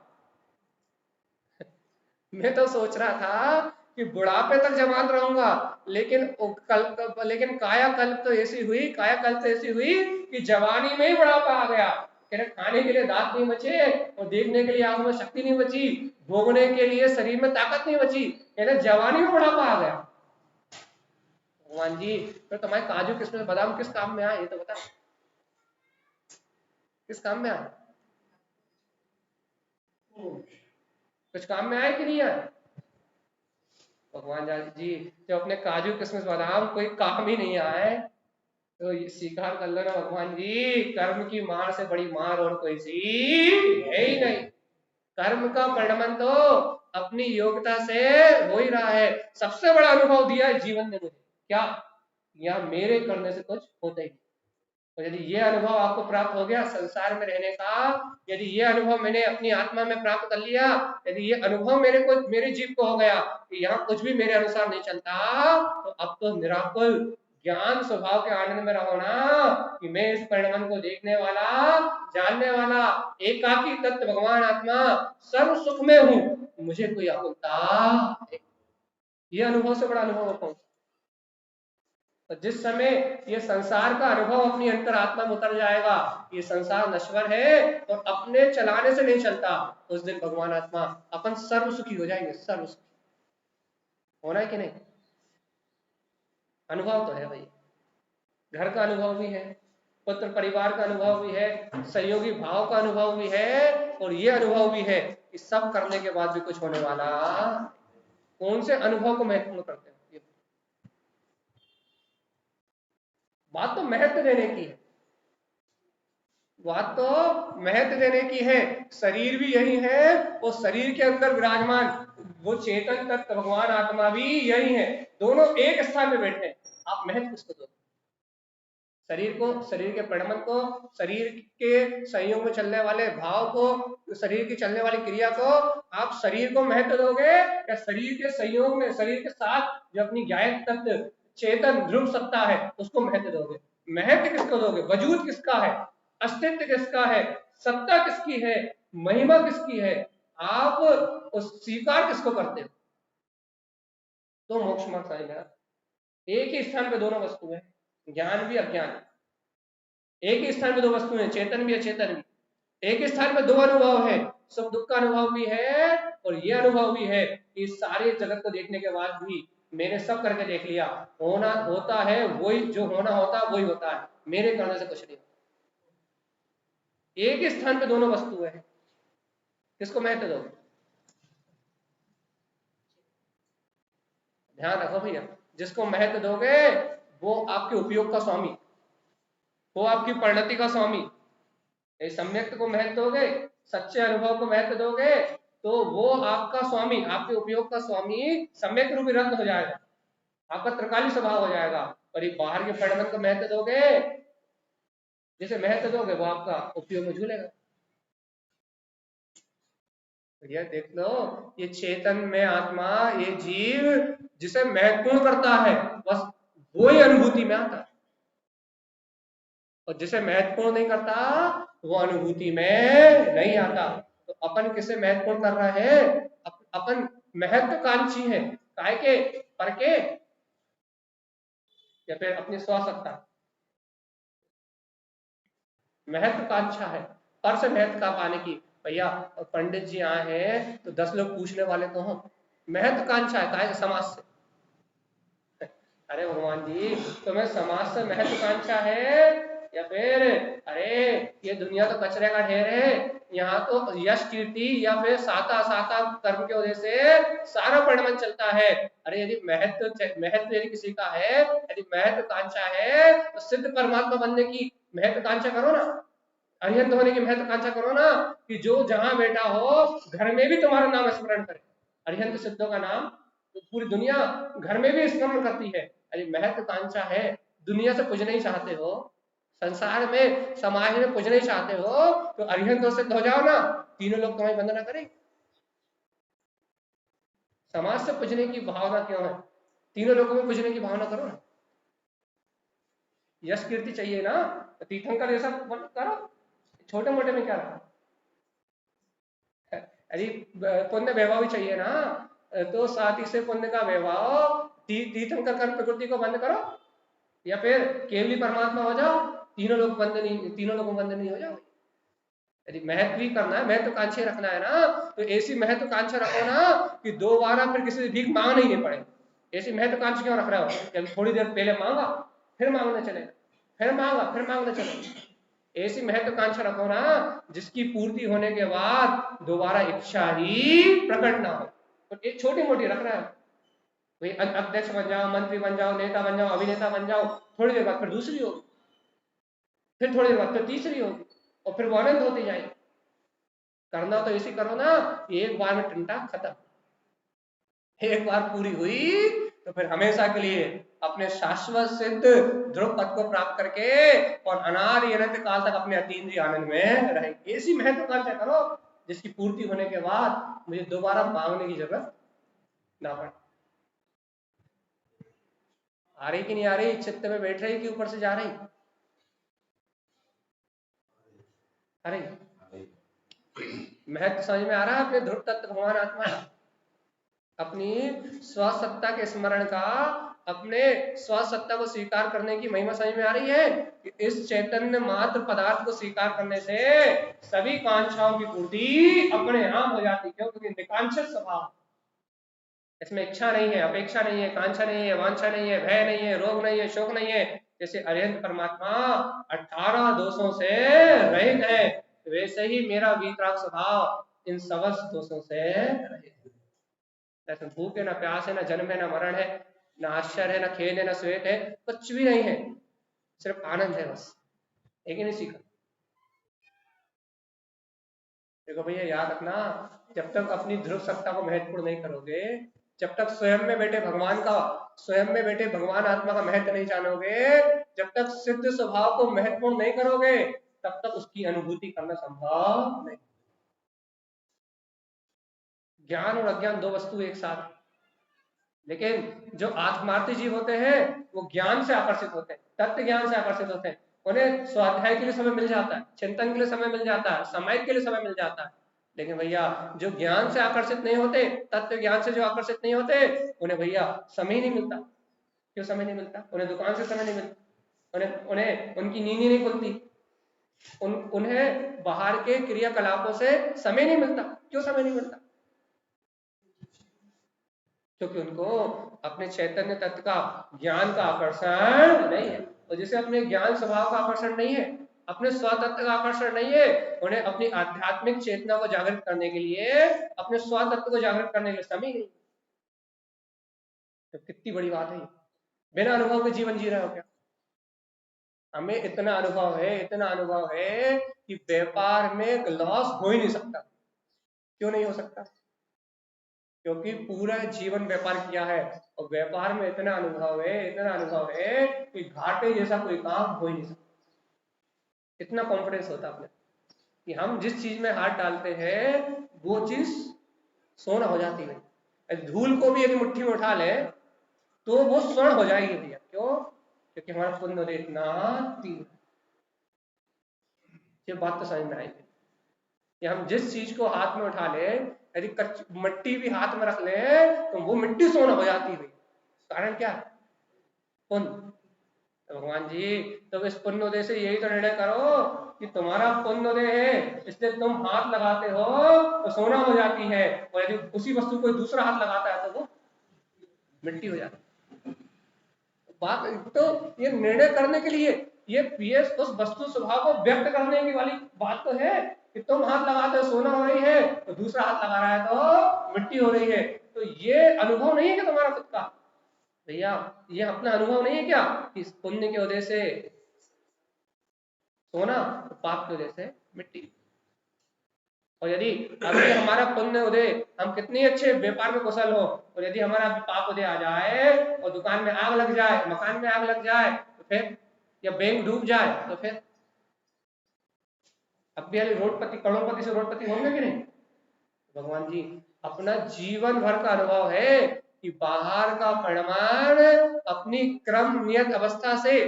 मैं तो सोच रहा था कि बुढ़ापे तक जवान रहूंगा, लेकिन लेकिन कायाकल्प तो ऐसी हुई, कायाकल्प तो ऐसी हुई कि जवानी में ही बुढ़ापा आ गया। खाने के लिए दांत नहीं बचे, और देखने के लिए आंखों में शक्ति नहीं बची, भोगने के लिए शरीर में ताकत नहीं बची, जवानी में बुढ़ापा आ गया। भगवान जी तो तुम्हारे काजू किशमिश बादाम किस काम में आए, ये तो बता, किस काम में आए? कुछ काम में आए कि नहीं आए? भगवान जी जो अपने काजू किशमिश बादाम कोई काम ही नहीं आए, तो ये स्वीकार कर लो ना भगवान जी, कर्म की मार से बड़ी मार और कोई सी है ही नहीं। कर्म का परिणमन तो अपनी योग्यता से हो ही रहा है। सबसे बड़ा अनुभव दिया है जीवन ने मुझे, क्या? या मेरे करने से कुछ होता ही नहीं। तो यदि ये अनुभव आपको प्राप्त हो गया संसार में रहने का, यदि ये अनुभव मैंने अपनी आत्मा में प्राप्त कर लिया, यदि ये अनुभव मेरे जीव को हो गया कि यहाँ कुछ भी मेरे अनुसार नहीं चलता, तो अब तो निराकुल ज्ञान स्वभाव के आनंद में रहो ना कि मैं इस परिणमन को देखने वाला, जानने वाला एकाकी तत्व भगवान आत्मा सर्व सुख में हूँ, मुझे कोई आकुलता। ये अनुभव से बड़ा अनुभव होता हूँ। तो जिस समय ये संसार का अनुभव अपनी अंतरात्मा में उतर जाएगा, ये संसार नश्वर है और अपने चलाने से नहीं चलता, उस दिन भगवान आत्मा अपन सर्व सुखी हो जाएंगे। सर्व सुखी होना है कि नहीं? अनुभव तो है भाई, घर का अनुभव भी है, पुत्र परिवार का अनुभव भी है, सहयोगी भाव का अनुभव भी है, और ये अनुभव भी है कि सब करने के बाद भी कुछ होने वाला। कौन से अनुभव को महत्वपूर्ण करते हैं? बात तो महत्व देने की है, बात तो महत्व देने की है। शरीर भी यही है, और शरीर के अंदर विराजमान वो चेतन तत्व भगवान आत्मा भी यही है, दोनों एक स्थान पे बैठे हैं। आप महत्व किसको दो? शरीर को, शरीर के परिणमन को, शरीर के संयोग में चलने वाले भाव को, शरीर की चलने वाली क्रिया को आप शरीर को महत्व दोगे, या शरीर के संयोग में, शरीर के साथ जो अपनी ज्ञायक तत्व चेतन ध्रुव सत्ता है उसको महत्व दोगे? महत्व किसको दोगे? वजूद किसका है, अस्तित्व किसका है, सत्ता किसकी है, महिमा किसकी है, आप उस स्वीकार किसको करते हो? तो मोक्ष मार्ग आएगा। एक ही स्थान पे दोनों वस्तु है, ज्ञान भी अज्ञान, एक ही स्थान पे दो वस्तु है, चेतन भी अचेतन भी, एक ही स्थान पे दो अनुभव है, सुख दुख का अनुभव भी है, और ये अनुभव भी है कि सारे जगत को देखने के बाद भी मैंने सब करके देख लिया, होना होता है वही, जो होना होता है वही होता है, मेरे करने से कुछ नहीं। एक ही स्थान पे दोनों वस्तु है, किसको महत्व दो? ध्यान रखो भैया, जिसको महत्व दोगे वो आपके उपयोग का स्वामी, वो आपकी परिणति का स्वामी। सम्यक्त को महत्व दोगे, सच्चे अनुभव को महत्व दोगे, तो वो आपका स्वामी, आपके उपयोग का स्वामी सम्यक रूपी रत्न हो जाएगा, आपका त्रिकाली स्वभाव हो जाएगा। और ये बाहर के परिणमन को महत्व दोगे, जिसे महत्व दोगे वो आपका उपयोग में झूलेगा। भैया देख लो, ये चेतन में आत्मा, ये जीव जिसे महत्वपूर्ण करता है बस वो ही अनुभूति में आता है, और जिसे महत्वपूर्ण नहीं करता वो अनुभूति में नहीं आता। तो अपन किसे महत्वपूर्ण कर रहे हैं? अपन महत्वाकांक्षी है, काहे के? पर के, या फिर अपनी स्वसत्ता? महत्वाकांक्षा है, पर से महत्व का पाने की। भैया पंडित जी आए हैं तो 10 लोग पूछने वाले तो हम, महत्वाकांक्षा है, काहे? समाज से। अरे भगवान जी, तुम्हें समाज से महत्वाकांक्षा है, या फिर अरे ये दुनिया तो कचरे का ढेर है, यहाँ तो यश कीर्ति या फिर साता साता कर्म की वजह से सारा परिणमन चलता है। अरे यदि महत्व यदि किसी का है, यदि महत्वाकांक्षा है, तो सिद्ध परमात्मा बनने की महत्वाकांक्षा करो ना, अरिहंत होने की महत्वाकांक्षा करो ना, कि जो जहां बैठा हो घर में भी तुम्हारा नाम स्मरण करे। अरिहंत सिद्धों का नाम तो पूरी दुनिया घर में भी स्मरण करती है। अरे महत्वाकांक्षा है, दुनिया से कुछ नहीं चाहते हो, संसार में समाज में कुछ नहीं चाहते हो, तो अरिहंत सिद्ध हो जाओ ना, तीनों लोग तुम्हें वंदना करेंगे। समाज से पूजने की भावना क्यों है? तीनों लोगों में पूजने की भावना करो ना। यश कीर्ति चाहिए ना, तो तीर्थंकर जैसा करो, छोटे मोटे में क्या रखा? अरे पुण्य वैभव भी चाहिए ना, तो साथ ही से पुण्य का वैभव तीर्थंकर कर प्रकृति को बंद करो, या फिर केवली परमात्मा हो जाओ, तीनों लोग बंधन नहीं हो जाओ। यदि महत्व भी करना है, महत्वाकांक्षा रखना है ना, तो ऐसी महत्वाकांक्षा रखो ना कि दोबारा फिर किसी से भीख मांगना ही नहीं पड़े। ऐसी महत्वाकांक्षा क्यों रख रहे हो? जब थोड़ी देर पहले मांगा फिर मांगने चले, फिर मांगा फिर मांगने चले। ऐसी महत्वाकांक्षा रखो ना जिसकी पूर्ति होने के बाद दोबारा इच्छा ही प्रकट ना हो। तो एक छोटी मोटी रख रहा है, भाई अध्यक्ष बन जाओ, मंत्री बन जाओ, नेता बन जाओ, अभिनेता बन जाओ, थोड़ी देर बाद फिर दूसरी होगी, फिर थोड़ी देर बाद फिर तीसरी होगी, और फिर वो अनंत होती जाएगी। करना तो इसी करो ना, एक बार में टंटा खत्म, एक बार पूरी हुई तो फिर हमेशा के लिए अपने शाश्वत सिद्ध ध्रुव पद को प्राप्त करके और अनादि अनंत काल तक अपने अतीन्द्रिय आनंद में रहेंगे। ऐसी महत्वाकांक्षा करो जिसकी पूर्ति होने के बाद मुझे दोबारा मांगने की जरूरत ना पड़े। आ रही कि नहीं आ रही? चित्त में बैठ रही कि ऊपर से जा रही? आ रही? महत्व समझ में आ रहा है? अपने ध्रुव तत्व भगवान आत्मा, अपनी स्वसत्ता के स्मरण का, अपने स्वसत्ता को स्वीकार करने की महिमा समझ में आ रही है कि इस चैतन्य मात्र पदार्थ को स्वीकार करने से सभी कांक्षाओं की पूर्ति अपने आप हो जाती है। क्यों? क्योंकि निकांक्षित स्वभाव, इसमें इच्छा नहीं है, अपेक्षा नहीं है, कांक्षा नहीं है, वांछा नहीं है, भय नहीं है, रोग नहीं है, शोक नहीं है। जैसे अरिहंत परमात्मा 18 दोषों से रहित है, वैसे ही मेरा वीतराग स्वभाव इन समस्त दोषों से रहित है। भूख है, ना प्यास है, ना जन्म है, ना मरण है, ना आश्चर्य है, ना खेद है, ना श्वेत है, कुछ भी नहीं है, सिर्फ आनंद है बस। एक ही नहीं सीखा। देखो भैया याद रखना, जब तक अपनी ध्रुव सत्ता को महत्वपूर्ण नहीं करोगे, जब तक स्वयं में बैठे भगवान आत्मा का महत्व नहीं जानोगे, जब तक सिद्ध स्वभाव को महत्वपूर्ण नहीं करोगे, तब तक उसकी अनुभूति करना संभव नहीं। ज्ञान और अज्ञान दो वस्तु एक साथ, लेकिन जो आत्मार्थी जीव होते हैं वो ज्ञान से आकर्षित होते हैं, तत्व ज्ञान से आकर्षित होते हैं। उन्हें स्वाध्याय के लिए समय मिल जाता है, चिंतन के लिए समय मिल जाता है, समय के लिए समय मिल जाता है। लेकिन भैया जो ज्ञान से आकर्षित नहीं होते, तत्व ज्ञान से जो आकर्षित नहीं होते, उन्हें भैया समय नहीं मिलता। क्यों समय नहीं मिलता? उन्हें दुकान से समय नहीं मिलता, उन्हें उनकी नींद नहीं खुलती, उन्हें बाहर के क्रियाकलापों से समय नहीं मिलता। क्यों समय नहीं मिलता? क्योंकि उनको अपने चैतन्य तत्व का ज्ञान का आकर्षण नहीं है। और जिसे अपने ज्ञान स्वभाव का आकर्षण नहीं है, अपने स्वतत्व का आकर्षण नहीं है, उन्हें अपनी आध्यात्मिक चेतना को जागृत करने के लिए, अपने स्वतत्व को जागृत करने के लिए समय नहीं। तो कितनी बड़ी बात है। बिना अनुभव के जीवन जी रहे हो क्या? हमें इतना अनुभव है कि व्यापार में लॉस हो ही नहीं सकता। क्यों नहीं हो सकता? क्योंकि पूरा जीवन व्यापार किया है और व्यापार में इतना अनुभव है कि घाटे जैसा कोई काम हो ही नहीं सकता। इतना कॉन्फिडेंस होता है अपने कि हम जिस चीज में हाथ डालते हैं वो चीज सोना हो जाती है। धूल को भी यदि मुट्ठी में उठा ले तो वो स्वर्ण हो जाएगी भैया। क्यों? क्योंकि हमारा पुण्य इतना तीव्र। ये बात तो समझ में आएगी कि हम जिस चीज को हाथ में उठा ले, यदि मिट्टी भी हाथ में रख ले तो वो मिट्टी सोना हो जाती है। कारण क्या? पुण्य। तो भगवान जी तुम इस पुण्योदय से यही तो निर्णय करो कि तुम्हारा पुण्योदय है इसलिए तुम हाथ लगाते हो तो सोना हो जाती है, और यदि उसी वस्तु को दूसरा हाथ लगाता है तो वो मिट्टी हो जाती है। बात तो ये निर्णय करने के लिए ये उस वस्तु स्वभाव को व्यक्त करने की वाली बात तो है कि तुम हाथ लगाते हो सोना हो रही है तो दूसरा हाथ लगा रहा है तो मिट्टी हो रही है। तो ये अनुभव नहीं है कि तुम्हारा खुद का भैया, ये अपना अनुभव नहीं है क्या कि पुण्य के वजह से सोना तो पाप की वजह से मिट्टी। और यदि अभी हमारा पुण्य उदय, हम कितने अच्छे व्यापार में कुशल हो, और यदि हमारा पाप उदय आ जाए और दुकान में आग लग जाए, मकान में आग लग जाए तो फिर, या बैंक डूब जाए तो फिर अब भी रोडपति करोड़पति से रोडपति होंगे कि नहीं? भगवान जी अपना जीवन भर का अनुभव है कि बाहर का परिमाण अपनी क्रम नियत अवस्था से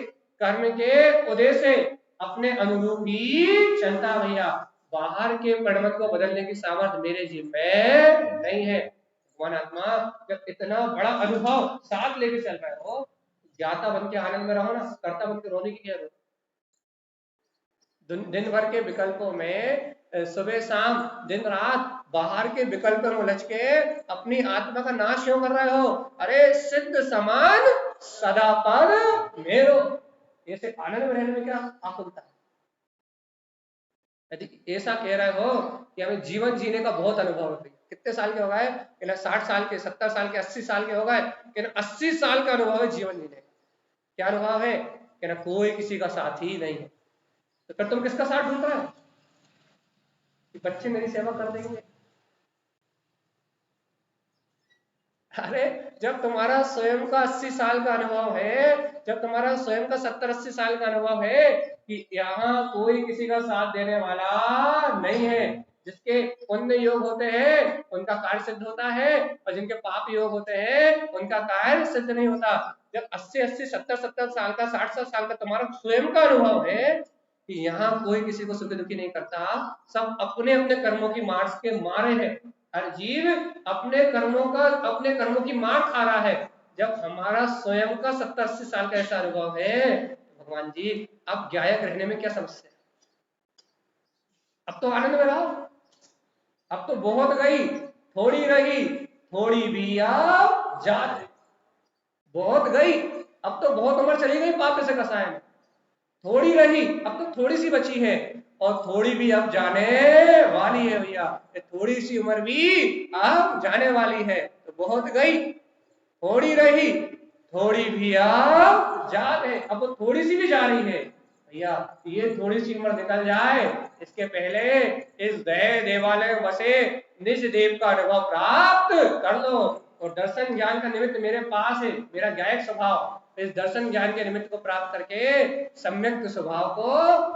कर्म के उदय से अपने अनुरूप ही चलता भैया। बाहर के परिमाण को बदलने की सामर्थ्य मेरे जीव में नहीं है। भगवान आत्मा जब इतना बड़ा अनुभव साथ लेके चल रहे हो, ज्ञाता बन के आनंद में रहो ना, कर्ता बन के रोने की क्या जरूरत? दिन भर के विकल्पों में सुबह शाम दिन रात बाहर के विकल्प में उलझ के अपनी आत्मा का नाश क्यों कर रहे हो? अरे सिद्ध समान सदा पर मेरो, ऐसे आनंद में रहने में क्या आकुलता है? यदि ऐसा कह रहे हो कि हमें जीवन जीने का बहुत अनुभव है, कितने साल के हो गए? 60 साल के, 70 साल के, 80 साल के हो गए, 80 साल का अनुभव है जीवन जीने का। क्या अनुभव है? कि कोई किसी का साथी नहीं है। तो फिर तुम किसका साथ ढूंढ रहे हो? कि बच्चे मेरी सेवा कर देंगे? अरे जब तुम्हारा स्वयं का 80 साल का अनुभव है, जब तुम्हारा स्वयं का 70-80 साल का अनुभव है कि यहाँ कोई किसी का साथ देने वाला नहीं है, जिसके पुण्य योग होते हैं उनका कार्य सिद्ध होता है और जिनके पाप योग होते हैं उनका कार्य सिद्ध नहीं होता। जब 80-80, 70-70 साल का, 60 साल का तुम्हारा स्वयं का अनुभव है कि यहाँ कोई किसी को सुखी दुखी नहीं करता, सब अपने अपने कर्मों की मार्च के मारे हैं, हर जीव अपने कर्मों की मार खा रहा है। जब हमारा स्वयं का 70-80 साल का ऐसा अनुभव है, भगवान जी अब गायक रहने में क्या समस्या है? अब तो आनंद में रहो। अब तो बहुत गई थोड़ी रही, थोड़ी भी अब जात, बहुत गई अब तो बहुत उम्र चली गई पाप से कसाय में, थोड़ी रही अब तो थोड़ी सी बची है, और थोड़ी भी अब जाने वाली है भैया। थोड़ी सी उम्र भी अब जाने वाली है, तो बहुत गई थोड़ी रही, थोड़ी भी अब जात है, अब वो थोड़ी सी भी जा रही है भैया। ये थोड़ी सी उम्र निकल जाए इसके पहले इस दया देवालय में बसे निज देव का अनुभव प्राप्त कर लो। और दर्शन ज्ञान का निमित्त मेरे पास है, मेरा गायक स्वभाव, इस दर्शन ज्ञान के निमित्त को प्राप्त करके सम्यक स्वभाव को,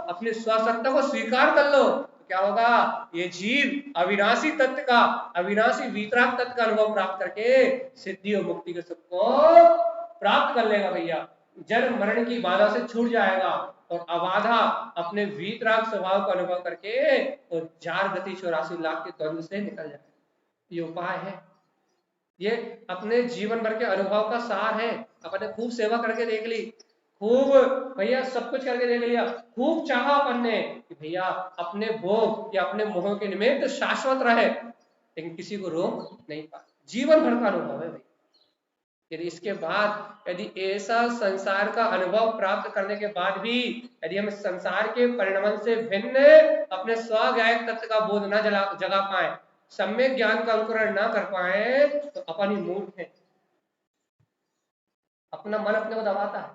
अपनी स्वसत्ता को स्वीकार कर लो। तो क्या होगा? ये जीव अविनाशी तत्व का, अविनाशी वीतराग तत्व का अनुभव प्राप्त करके सिद्धि और मुक्ति के सुख को प्राप्त कर लेगा भैया। जन्म मरण की बाधा से छूट जाएगा और अबाधा अपने वीतराग स्वभाव का अनुभव करके और जार गति 84 लाख के द्वंद्व से निकल जाएगा। ये उपाय है, ये अपने जीवन भर के अनुभव का सार है। अपने खूब सेवा करके देख ली, खूब भैया सब कुछ करके देख लिया, खूब चाहा अपन ने कि भैया अपने भोग या अपने मोह के निमित्त शाश्वत रहे, लेकिन किसी को रोक नहीं पा। जीवन भर का अनुभव है भाई। यदि इसके बाद यदि ऐसा संसार का अनुभव प्राप्त करने के बाद भी यदि हम संसार के परिणाम से भिन्न अपने स्वगायक तत्व का बोध न जगा पाए, सम्यक ज्ञान का अंकुरण न कर पाए, तो अपन ही मूर्ख हैं, अपना मन अपने को दबाता है।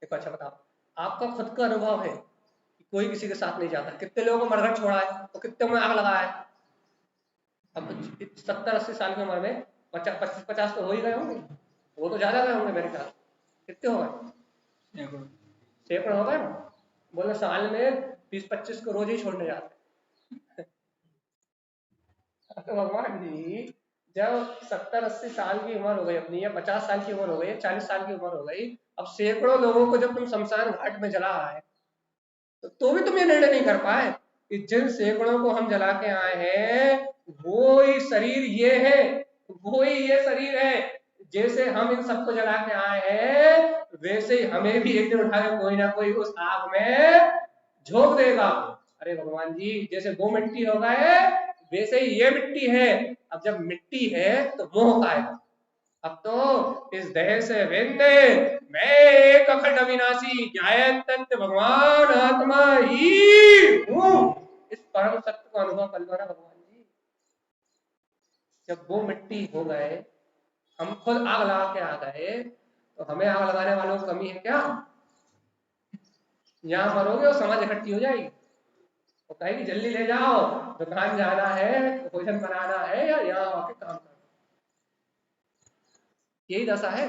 देखो अच्छा बताओ, आपका खुद का अनुभव है कि कोई किसी के साथ नहीं जाता, कितने लोगों को मरघट छोड़ा है तो कितने में आग लगाया है। अब 70-80 साल की उम्र में 50 तो हो ही गए होंगे, वो तो ज्यादा गए होंगे मेरे ख्याल। कितने हो गए? सैकड़ों हो गए ना। बोले साल में 20-25 को रोज ही छोड़ने जाते हैं। तो भगवान जी जब 70-80 साल की उम्र हो गई अपनी, या 50 साल की उम्र हो गई, 40 साल की उम्र हो गई, अब सैकड़ों लोगों को जब तुम शमशान घाट में जला आए, तो भी तुम ये निर्णय नहीं कर पाए कि जिन सैकड़ों को हम जला के आए हैं वो ही शरीर ये है, वो ही ये शरीर है। जैसे हम इन सबको जला के आए हैं वैसे ही हमें भी एक दिन उठा के कोई ना कोई उस आग में झोंक देगा। अरे भगवान जी, जैसे वो मिट्टी हो गए वैसे ही ये मिट्टी है। अब जब मिट्टी है तो मोह का है। अब तो इस देह से भिन्न मैं एक अखंड अविनाशी ज्ञायंत भगवान आत्मा ही हूँ, इस परम सत्य को अनुभव कर लो ना भगवान जी। जब वो मिट्टी हो गए, हम खुद आग लगा के आ गए, तो हमें आग लगाने वालों की कमी है क्या? यहाँ मरोगे और समाज इकट्ठी हो जाएगी, वो कहेगी जल्दी ले जाओ, दुकान जाना है, भोजन बनाना है, या यहाँ आके काम करना। यही दशा है।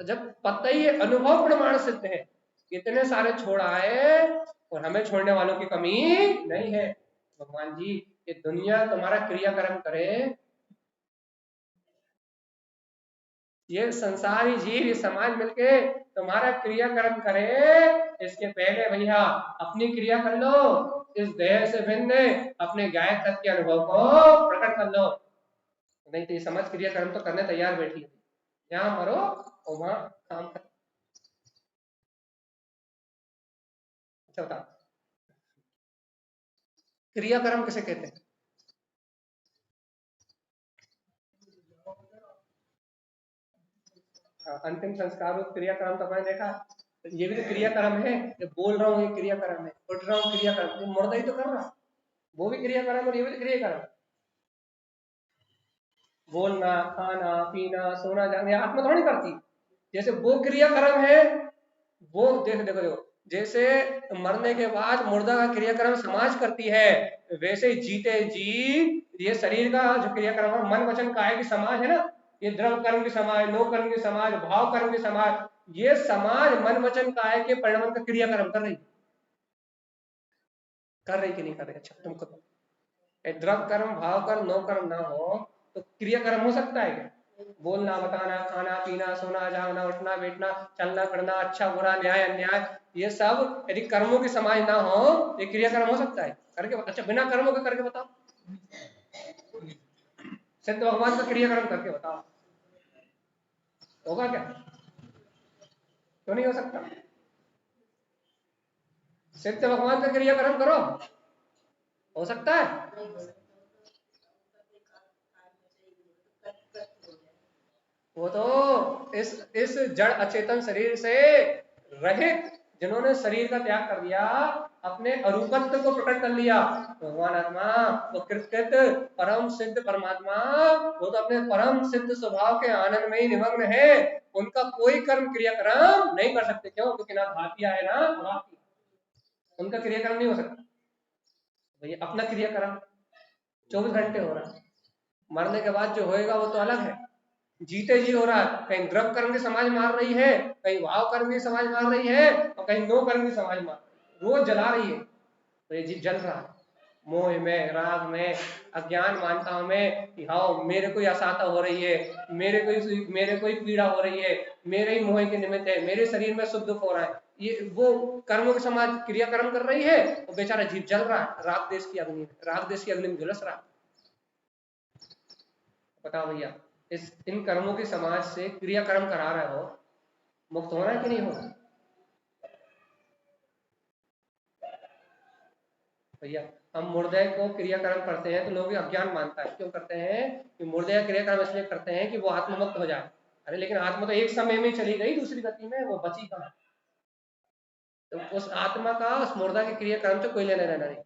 जब पता ही अनुभव प्रमाण सिद्ध है, इतने सारे छोड़ आए और हमें छोड़ने वालों की कमी नहीं है। भगवान जी ये दुनिया तुम्हारा क्रियाकर्म करे, ये संसारी जीव, ये समाज मिलके तुम्हारा क्रियाकर्म करे, इसके पहले भैया अपनी क्रिया कर लो, इस देह से भिन्न अपने गायक तत्व के अनुभव को प्रकट कर लो। नहीं तो ये समाज क्रियाकर्म तो करने तैयार बैठी है, यहाँ मरो और वहां काम करो। अच्छा बता, क्रियाकर्म किसे कहते हैं? अंतिम संस्कार रूप क्रियाक्रम तो मैंने देखा, ये भी तो क्रियाक्रम है। जब बोल रहा हूँ ये क्रियाक्रम है, उठ रहा हूँ क्रियाक्रम, ये मुर्दा ही तो कर रहा, वो भी क्रियाक्रम और ये भी तो क्रियाक्रम। बोलना, खाना, पीना, सोना, जागना आत्मा थोड़ी करती। जैसे वो क्रियाक्रम है, वो देखो देखो देखो, जैसे मरने के बाद मुर्दा का क्रियाक्रम समाज करती है, वैसे ही जीते जी ये शरीर का जो क्रियाक्रम है, मन वचन काया की समाज है ना, ये द्रव्य कर्म की समाज, लोक कर्म की समाज, भाव कर्म की समाज, ये समाज मन वचन काया के परिणाम का क्रियाक्रम कर रही कि नहीं कर रही? अच्छा तुमको द्रव्य कर्म, भाव कर्म, नो कर्म ना हो तो क्रियाकर्म हो सकता है क्या? बोलना, बताना, खाना, पीना, सोना, जागना, उठना, बैठना, चलना, फिरना, अच्छा बुरा, न्याय अन्याय, ये सब यदि कर्मों की समाज ना हो ये क्रियाकर्म हो सकता है? करके अच्छा बिना कर्मों के करके बताओ, सिद्ध भगवान का क्रियाकर्म करके बताओ, होगा क्या? क्यों नहीं हो सकता? सिद्ध भगवान का क्रियाकर्म करो, हो सकता है? वो तो इस जड़ अचेतन शरीर से रहित, जिन्होंने शरीर का त्याग कर दिया, अपने अरूपत्व को प्रकट कर लिया, भगवान आत्मा, वो कृतकृत परम सिद्ध परमात्मा, वो तो अपने परम सिद्ध स्वभाव के आनंद में ही निमग्न है। उनका कोई कर्म क्रियाक्रम नहीं कर सकते। क्यों? क्योंकि ना भातिया है ना भातिया, उनका क्रियाक्रम नहीं हो सकता। भैया अपना क्रियाक्रम 24 घंटे हो रहा है, मरने के बाद जो होएगा वो तो अलग है। जीते जी हो रहा है, कहीं द्रव्य कर्म की समाज मार रही है, कहीं भाव कर्म की समाज मार रही है, और कहीं नो कर्म की समाज मार रही है, रोज जला रही है। तो ये जीव जल रहा है मोह में, राग में, अज्ञान मानता में कि हाँ मेरे को असाता हो रही है, मेरे को पीड़ा हो रही है, मेरे ही मोह के निमित्त है, मेरे शरीर में सुख दुख हो रहा है। ये वो कर्मों की समाज क्रियाकर्म कर रही है और बेचारा जीव जल रहा है राग देश की अग्नि में, राग देश की अग्नि में झुलस रहा है। बताओ भैया, इन कर्मों की समाज से क्रियाकर्म करा रहे हो, मुक्त होना है कि नहीं होना? भैया हम मुर्दे को क्रियाकर्म करते हैं तो लोग अज्ञान मानता है। क्यों करते हैं? कि मुर्दे का क्रियाकर्म इसलिए करते हैं कि वो आत्ममुक्त हो जाए। अरे लेकिन आत्मा तो एक समय में चली गई दूसरी गति में, वो बची कहाँ? तो उस आत्मा का उस मुर्दा के क्रियाकर्म से कोई लेना देना नहीं।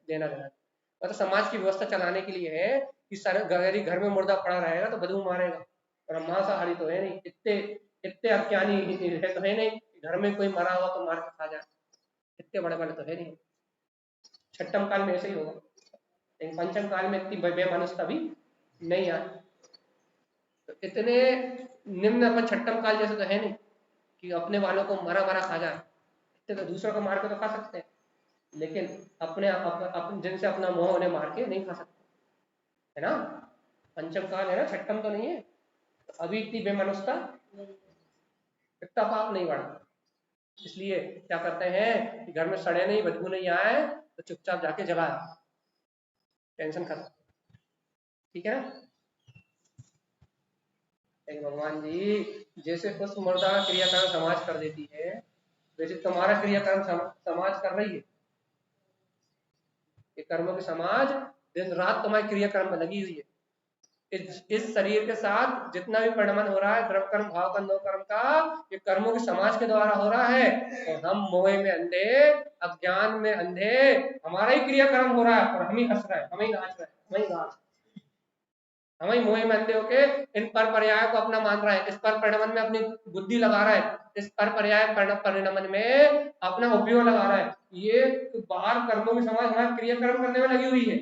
मतलब समाज की व्यवस्था चलाने के लिए है कि सारे घर में मुर्दा पड़ा रहेगा तो बदबू मारेगा, और हम मांसाहारी तो है नहीं, इतने इतने अज्ञानी है तो है नहीं, घर में कोई मरा हुआ तो मार के खा जाए, इतने बड़े बड़े तो है नहीं। छठम काल में ऐसे ही होगा, लेकिन पंचम काल में इतनी बेमनुष्यता भी नहीं आए। तो इतने निम्न अपन छठम काल जैसे तो है नहीं कि अपने वालों को मरा मरा खा जाए, इतने तो दूसरों को मार के तो खा सकते हैं, लेकिन अपने जिनसे अपना मोह उन्हें मार के नहीं खा सकते, है ना। पंचम काल है ना, छठम तो नहीं है। तो अभी इतनी बेमनुष्यता, इतना पाप नहीं बढ़ा। इसलिए क्या करते हैं कि घर में सड़े नहीं, बदबू नहीं आए तो चुपचाप जाके जलाया, टेंशन खत्म, ठीक है ना। भगवान जी जैसे उस मुर्दा का क्रियाकर्म समाज कर देती है, वैसे तुम्हारा क्रियाकर्म समाज कर रही है। ये कर्मों की समाज दिन रात तुम्हारे क्रियाकर्म में लगी हुई है। इस शरीर के साथ जितना भी परिणमन हो रहा है, द्रव्य कर्म, भाव कर्म, नौ कर्म का, ये कर्मों की समाज के द्वारा हो रहा है। और हम मोह में अंधे, अज्ञान में अंधे, हमारा ही क्रियाकर्म हो रहा है और हम ही हंस रहे हैं, हम ही नाच रहे हैं, हम ही गा रहे हैं। हम ही मोह में अंधे होके इन पर पर्याय को अपना मान रहा है, इस पर परिणमन में अपनी बुद्धि लगा रहा है, इस पर पर्याय परिणमन में अपना उपयोग लगा रहा है। ये बाहर कर्मों की समाज हमारा क्रियाकर्म करने में लगी हुई है,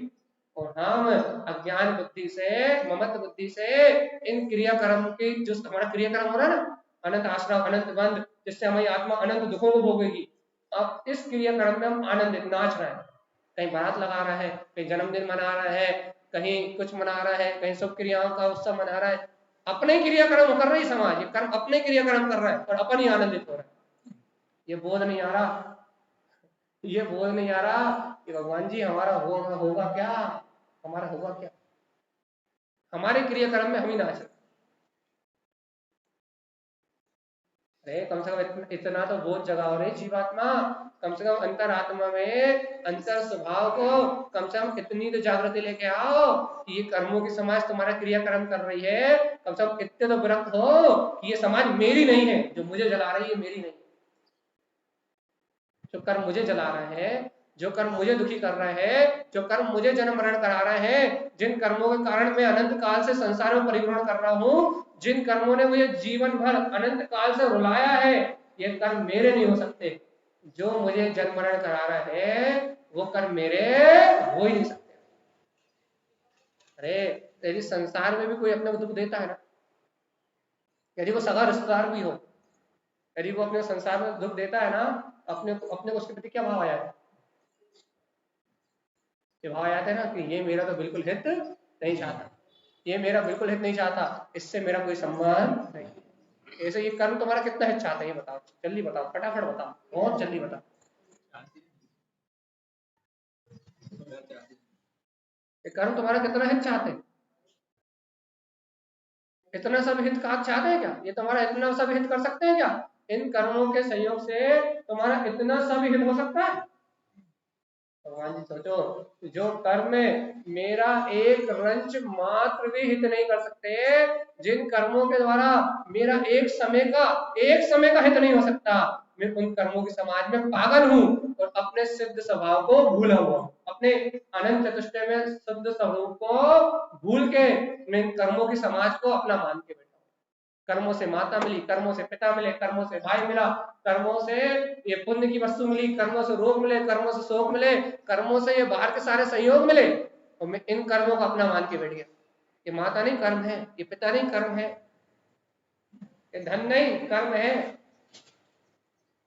और हम अज्ञान बुद्धि से, ममत्व बुद्धि से इन क्रियाकर्म की, जो हमारा क्रियाकर्म हो रहा है ना, अनंत आश्रम, अनंत बंध, जिससे हमारी आत्मा अनंत दुखों को भोगेगी, अब इस क्रियाकर्म में हम आनंदित नाच रहे हैं। कहीं बारात लगा रहा है, कहीं जन्मदिन मना रहा है, कहीं कुछ मना रहा है, कहीं शुभ क्रियाओं का उत्सव मना रहा है। अपने क्रियाकर्म कर रही समाज, ये कर्म अपने क्रियाकर्म कर रहा है और अपन ही आनंदित हो रहा है। ये बोध नहीं आ रहा, ये बोध नहीं आ रहा कि भगवान जी हमारा होगा क्या, हमारा होगा क्या, हमारे क्रियाकर्म में हम ही नाच। अरे कम से कम इतना तो बोध जगाओ रे जीवात्मा, कम से कम अंतरात्मा में, अंतर स्वभाव को कम से कम इतनी तो जागृति लेके आओ कि ये कर्मों की समाज तुम्हारा क्रियाकर्म कर रही है। कम से कम इतने तो विरक्त हो कि ये समाज मेरी नहीं है, जो मुझे जला रही है मेरी नहीं। जो कर्म मुझे जला रहा है, जो कर्म मुझे दुखी कर रहा है, जो कर्म मुझे जन्म मरण करा रहा है, जिन कर्मों के कारण मैं अनंत काल से संसार में परिभ्रमण कर रहा हूँ, जिन कर्मों ने मुझे जीवन भर अनंत काल से रुलाया है, ये कर्म मेरे नहीं हो सकते। जो मुझे जन्म मरण करा रहा है वो कर्म मेरे हो ही नहीं सकते। अरे यदि संसार में भी कोई अपने को दुख देता है ना, यदि वो सगा रिश्तेदार भी हो, यदि वो अपने संसार में दुख देता है ना, अपने को उसके प्रति क्या भाव आया है? ये भाव आया था ना कि ये मेरा तो बिल्कुल हित नहीं चाहता, ये मेरा बिल्कुल हित नहीं चाहता, इससे मेरा कोई संबंध नहीं। ऐसे ये कर्म तुम्हारा कितना हित चाहता है, ये बताओ, जल्दी बताओ, फटाफट बताओ, बहुत जल्दी बताओ। ये कर्म तुम्हारा कितना हित चाहते हैं? इतना सब हित का चाहते हैं क्या? ये तुम्हारा इतना सब हित कर सकते हैं क्या? इन कर्मों के संयोग से तुम्हारा इतना सब हित हो सकता है? भगवान जी सोचो, जो कर्म में मेरा एक रंच मात्र भी हित नहीं कर सकते, जिन कर्मों के द्वारा मेरा एक समय का हित नहीं हो सकता, मैं उन कर्मों की समाज में पागल हूँ और अपने सिद्ध स्वभाव को भूला हुआ, अपने अनंत चतुष्टय में शुद्ध स्वरूप को भूल के मैं इन कर्मों की समाज को अपना मान के बैठा। कर्मों से माता मिली, कर्मों से पिता मिले, कर्मों से भाई मिला, कर्मों से ये पुण्य की वस्तु मिली, कर्मों से रोग मिले, कर्मों से शोक मिले, कर्मों से ये बाहर के सारे संयोग मिले, और मैं इन कर्मों को अपना मान के बैठ गया। ये माता नहीं कर्म है, ये पिता नहीं कर्म है, ये धन नहीं कर्म है,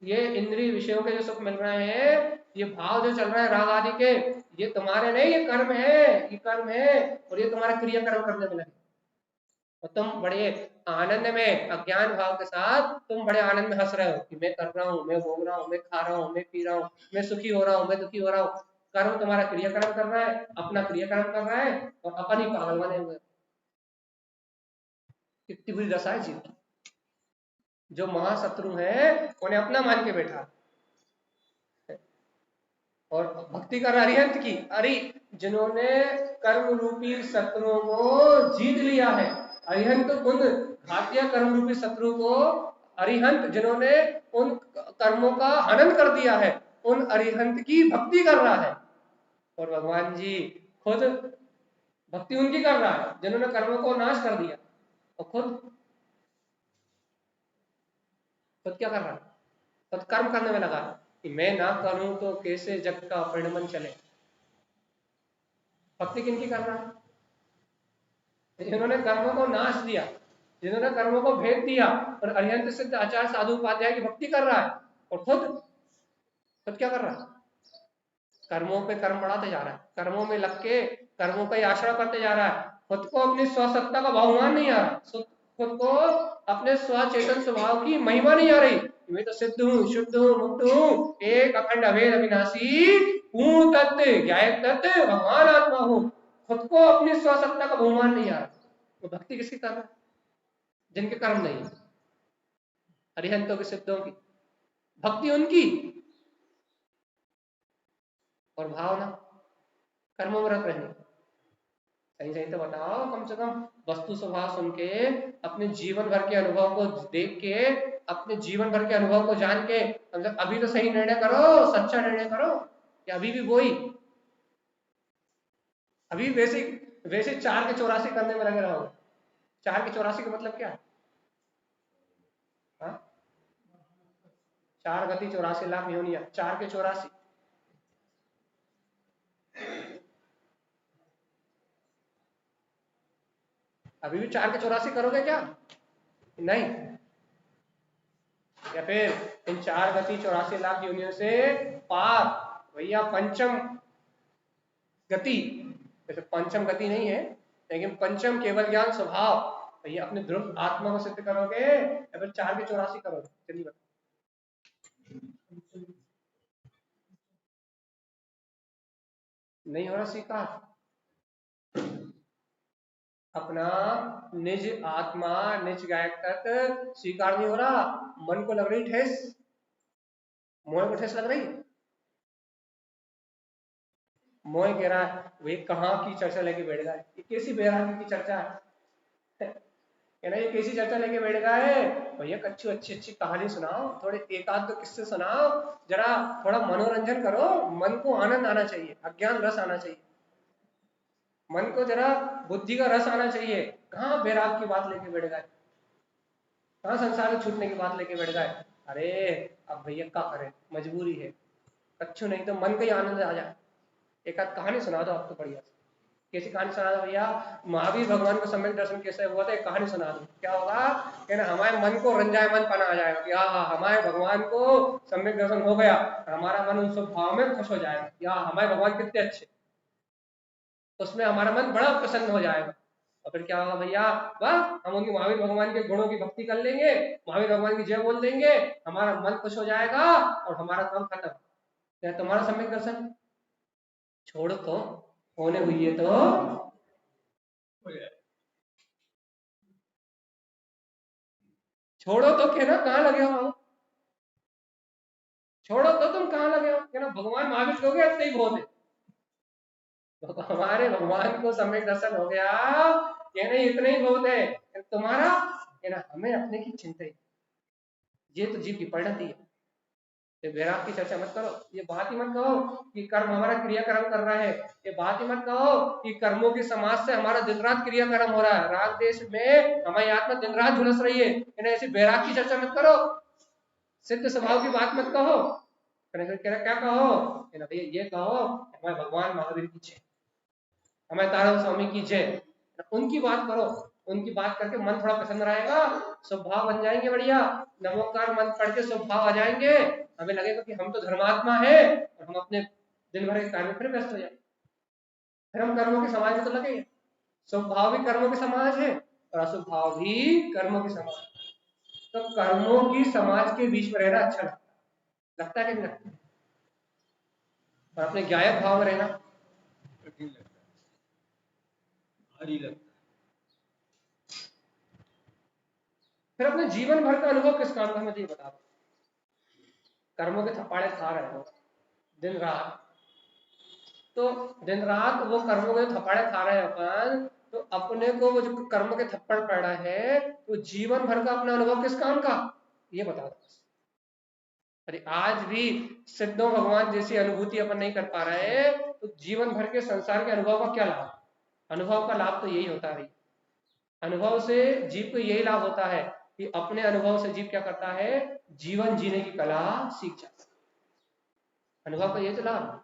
ये इंद्रिय विषयों के जो सुख मिल रहे हैं, ये भाव जो चल रहा है राग आदि के, ये तुम्हारे नहीं, ये कर्म है, ये कर्म है, और ये तुम्हारा क्रियाकर्म करने में लगे। और तुम बड़े आनंद में, अज्ञान भाव के साथ तुम बड़े आनंद में हंस रहे हो कि मैं कर रहा हूँ, मैं भोग रहा हूँ, मैं खा रहा हूँ, मैं पी रहा हूँ, मैं सुखी हो रहा हूँ, मैं दुखी हो रहा हूँ। कर्म तुम्हारा क्रियाकर्म कर रहा है, अपना क्रियाकर्म कर रहा है, और अपन ही पागल बने हुए। कितनी बुरी दशा है जीव की। जो महाशत्रु है उन्हें अपना मान के बैठा, और भक्ति कर अरिहंत की। अरे जिन्होंने कर्म रूपी शत्रुओं को जीत लिया है, अरिहंत उन घातिया कर्म रूपी शत्रु को, अरिहंत जिन्होंने उन कर्मों का हनन कर दिया है, उन अरिहंत की भक्ति कर रहा है। और भगवान जी खुद भक्ति उनकी कर रहा है जिन्होंने कर्मों को नाश कर दिया, और खुद खुद क्या कर रहा है? खुद कर्म करने में लगा है कि मैं ना करूं तो कैसे जग का परिणमन चले। भक्ति किनकी कर रहा है? जिन्होंने कर्मों को नाश दिया, जिन्होंने कर्मों को भेद दिया, और अरिहंत सिद्ध आचार्य साधु उपाध्याय की भक्ति कर रहा है, और खुद क्या कर रहा है? कर्मों पे कर्म बढ़ाते जा रहा है, कर्मों में लग के कर्मों का ही आश्रय करते जा रहा है। खुद को अपनी स्वसत्ता का बहुमान नहीं आ रहा, खुद को अपने स्वचेतन स्वभाव की महिमा नहीं आ रही। मैं तो सिद्ध हूँ, शुद्ध हूँ, मुक्त हूँ, एक अखंड अभेद अविनाशी पूर्ण तत्व ज्ञायक तत्व भगवान आत्मा हूँ। खुद को अपनी स्वसत्ता का बहुमान नहीं आ रहा, तो भक्ति किसकी कर रहा है? जिनके कर्म नहीं, अरिहंतों की, सिद्धों की भक्ति उनकी, और भावना कर्मों में रत रहने। सही सही तो बताओ, कम से कम वस्तु स्वभाव सुन के, अपने जीवन भर के अनुभव को देख के, अपने जीवन भर के अनुभव को जान के, मतलब अभी तो सही निर्णय करो, सच्चा निर्णय करो, या अभी भी वही, अभी वैसे वैसे 4 के 84 करने में लगे रहोगे। 4 के 84 का मतलब क्या है? हाँ? 4 गति 84 लाख योनियां, 4 के 84। अभी भी 4 के 84 करोगे क्या? नहीं। या फिर इन 4 गति 84 लाख योनियों से पार भैया पंचम गति, जैसे पंचम गति नहीं है, लेकिन पंचम केवल ज्ञान स्वभाव भैया अपने ध्रुव आत्मा को सिद्ध करोगे, या फिर 4 के 84 करोगे? चलिए बताओ। नहीं हो रहा स्वीकार, अपना निज आत्मा, निज गायक तत्व स्वीकार नहीं हो रहा। मन को लग रही ठेस, मोह को ठेस लग रही है। मोह कह रहा है वे कहाँ की चर्चा लेके बैठ गए, ये कैसी बेरागी की चर्चा है, ना ये कैसी चर्चा लेके बैठ गए। भैया अच्छी अच्छी अच्छी कहानी सुनाओ, थोड़े एक आध तो किस्से सुनाओ, जरा थोड़ा मनोरंजन करो, मन को आनंद आना चाहिए, अज्ञान रस आना चाहिए, मन को जरा बुद्धि का रस आना चाहिए। कहाँ बैराग की बात लेके बैठ गए, कहाँ संसार में छूटने की बात लेके बैठ गए। अरे अब भैया क्या करें, मजबूरी है, अच्छू नहीं तो मन का ही आनंद आ जाए। एक आध कहानी सुना दो आपको बढ़िया, कैसी कहानी सुना दो भैया? महावीर भगवान को सम्यक दर्शन कैसे हुआ था, एक कहानी सुना दो। क्या होगा कि ना हमारे मन को रंजायमान पना आ जाएगा कि हाँ हमारे भगवान को सम्यक दर्शन हो गया, हमारा मन उस भाव में खुश हो जाएगा, या हमारे भगवान कितने अच्छे, उसमें हमारा मन बड़ा प्रसन्न हो जाएगा। और फिर क्या होगा भैया, वाह हम उनके महावीर भगवान के गुणों की भक्ति कर लेंगे, महावीर भगवान की जय बोल देंगे, हमारा मन खुश हो जाएगा और हमारा काम खत्म। क्या तुम्हारा सम्यक दर्शन छोड़ तो होने हुई है तो छोड़ो तो, क्या ना कहाँ लगे हो, छोड़ो तो तुम कहाँ लगे हो, क्या ना भगवान महावीर हो गया, इतने ही बहुत है। तो हमारे भगवान को सम्यक दर्शन हो गया, ये नहीं इतना ही बहुत है तुम्हारा, है ना हमें अपने की चिंता ही, ये तो जीव की परिणति है। ये वैराग की चर्चा मत करो, ये बात ही मत कहो कि कर्म हमारा क्रियाकर्म कर रहा है, ये बात ही मत कहो कि कर्मों के समाज से हमारा दिन रात क्रियाकर्म हो रहा है, राग देश में हमारी आत्मा दिन रात झुलस रही है, ऐसी वैराग की चर्चा मत करो, सिद्ध स्वभाव की बात मत कहो। क्या कहो, भैया ये कहो हमारे भगवान महावीर की जय, हमारे तारा स्वामी की जय, उनकी बात करो, उनकी बात करके मन थोड़ा प्रसन्न रहेगा, स्वभाव बन जाएंगे बढ़िया, नमोकार मन पढ़ के स्वभाव आ जाएंगे, हमें लगेगा कि हम तो धर्मात्मा है, और हम अपने दिन भर के कार्य फिर व्यस्त हो जाए। फिर हम कर्मों के समाज में तो लगे, स्वभाव भी कर्मों के समाज है और अशुभाव भी कर्मों के समाज, तो कर्मों की समाज के बीच में रहना अच्छा लगता है कि नहीं लगता, और अपने गायक भाव में रहना कठिन लगता है, भारी लगता है। फिर अपने जीवन भर का अनुभव किस काम का, मुझे बता दो। कर्मों के थप्पड़े खा रहे हो दिन रात, तो दिन रात वो कर्मों के थप्पड़े खा रहे हैं अपन, तो अपने को वो जो कर्मों के थप्पड़ पड़ रहा है, तो जीवन भर का अपना अनुभव किस काम का, ये बता दो। अरे आज भी सिद्धों भगवान जैसी अनुभूति अपन नहीं कर पा रहे, तो जीवन भर के संसार के अनुभव का क्या लाभ? अनुभव का लाभ तो यही होता है, अनुभव से जीव को यही लाभ होता है कि अपने अनुभव से जीव क्या करता है, जीवन जीने की कला सीख जाता है। अनुभव का ये तो लाभ।